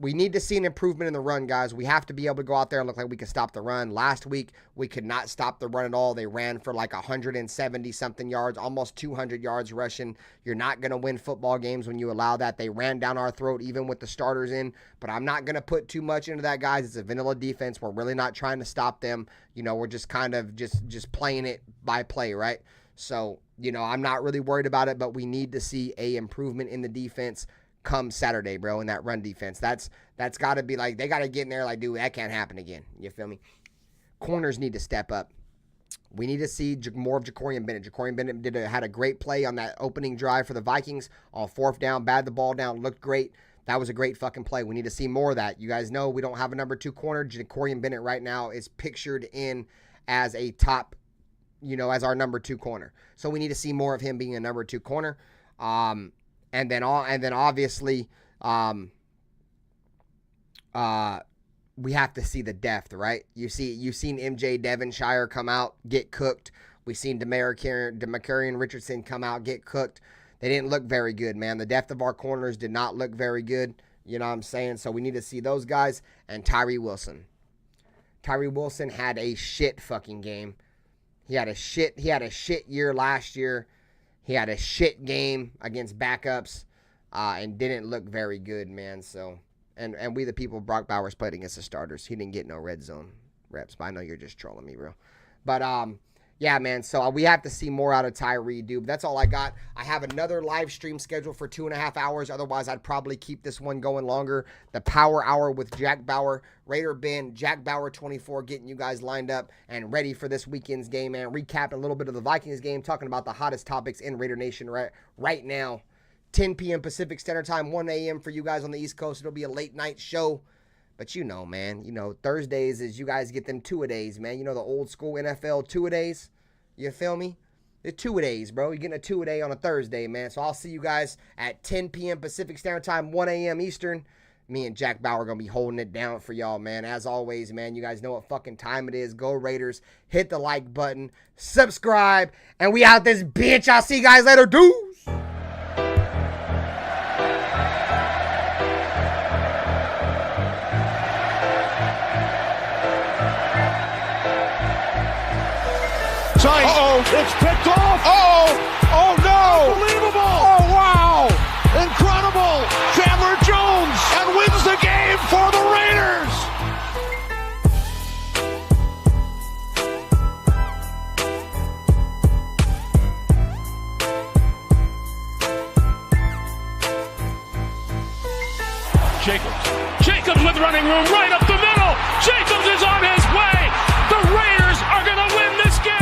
we need to see an improvement in the run, guys. We have to be able to go out there and look like we can stop the run. Last week, we could not stop the run at all. They ran for like 170-something yards, almost 200 yards rushing. You're not going to win football games when you allow that. They ran down our throat even with the starters in, but I'm not going to put too much into that, guys. It's a vanilla defense. We're really not trying to stop them. You know, we're just kind of just playing it by play, right? So, you know, I'm not really worried about it, but we need to see a improvement in the defense come Saturday, bro, in that run defense. That's got to be like, they got to get in there like, dude, that can't happen again. You feel me? Corners need to step up. We need to see more of Ja'Cory Bennett. Ja'Cory Bennett had a great play on that opening drive for the Vikings on 4th down, batted the ball down, looked great. That was a great fucking play. We need to see more of that. You guys know we don't have a number 2 corner. Ja'Cory Bennett right now is pictured in as a top, you know, as our number 2 corner. So we need to see more of him being a number 2 corner. And then obviously, we have to see the depth, right? You've seen MJ Devonshire come out, get cooked. We've seen Demarcurian Richardson come out, get cooked. They didn't look very good, man. The depth of our corners did not look very good. You know what I'm saying? So we need to see those guys. And Tyree Wilson. Tyree Wilson had a shit fucking game. He had a shit year last year. He had a shit game against backups and didn't look very good, man. So, and we the people Brock Bowers played against the starters. He didn't get no red zone reps, but I know you're just trolling me, bro. But, yeah, man, so we have to see more out of Tyree, dude. That's all I got. I have another live stream scheduled for 2.5 hours. Otherwise, I'd probably keep this one going longer. The Power Hour with Jack Bauer, RaiderBen, Jack Bauer 24, getting you guys lined up and ready for this weekend's game, man. Recapping a little bit of the Vikings game, talking about the hottest topics in Raider Nation right now. 10 p.m. Pacific Standard Time, 1 a.m. for you guys on the East Coast. It'll be a late night show. But you know, man, you know, Thursdays is you guys get them 2-a-days, man. You know, the old school NFL 2-a-days. You feel me? The 2-a-days, bro. You're getting a 2-a-day on a Thursday, man. So I'll see you guys at 10 p.m. Pacific Standard Time, 1 a.m. Eastern. Me and Jack Bauer are going to be holding it down for y'all, man. As always, man, you guys know what fucking time it is. Go Raiders. Hit the like button. Subscribe. And we out this bitch. I'll see you guys later. Deuce. Uh-oh. It's picked off. Uh-oh. Oh, no. Unbelievable. Oh, wow. Incredible. Chandler Jones and wins the game for the Raiders. Jacobs with running room right up the middle. Jacobs is on his way. The Raiders are going to win this game.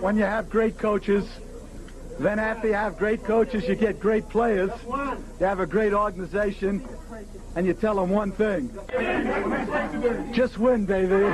When you have great coaches, then after you have great coaches, you get great players. You have a great organization, and you tell them one thing. Just win, baby.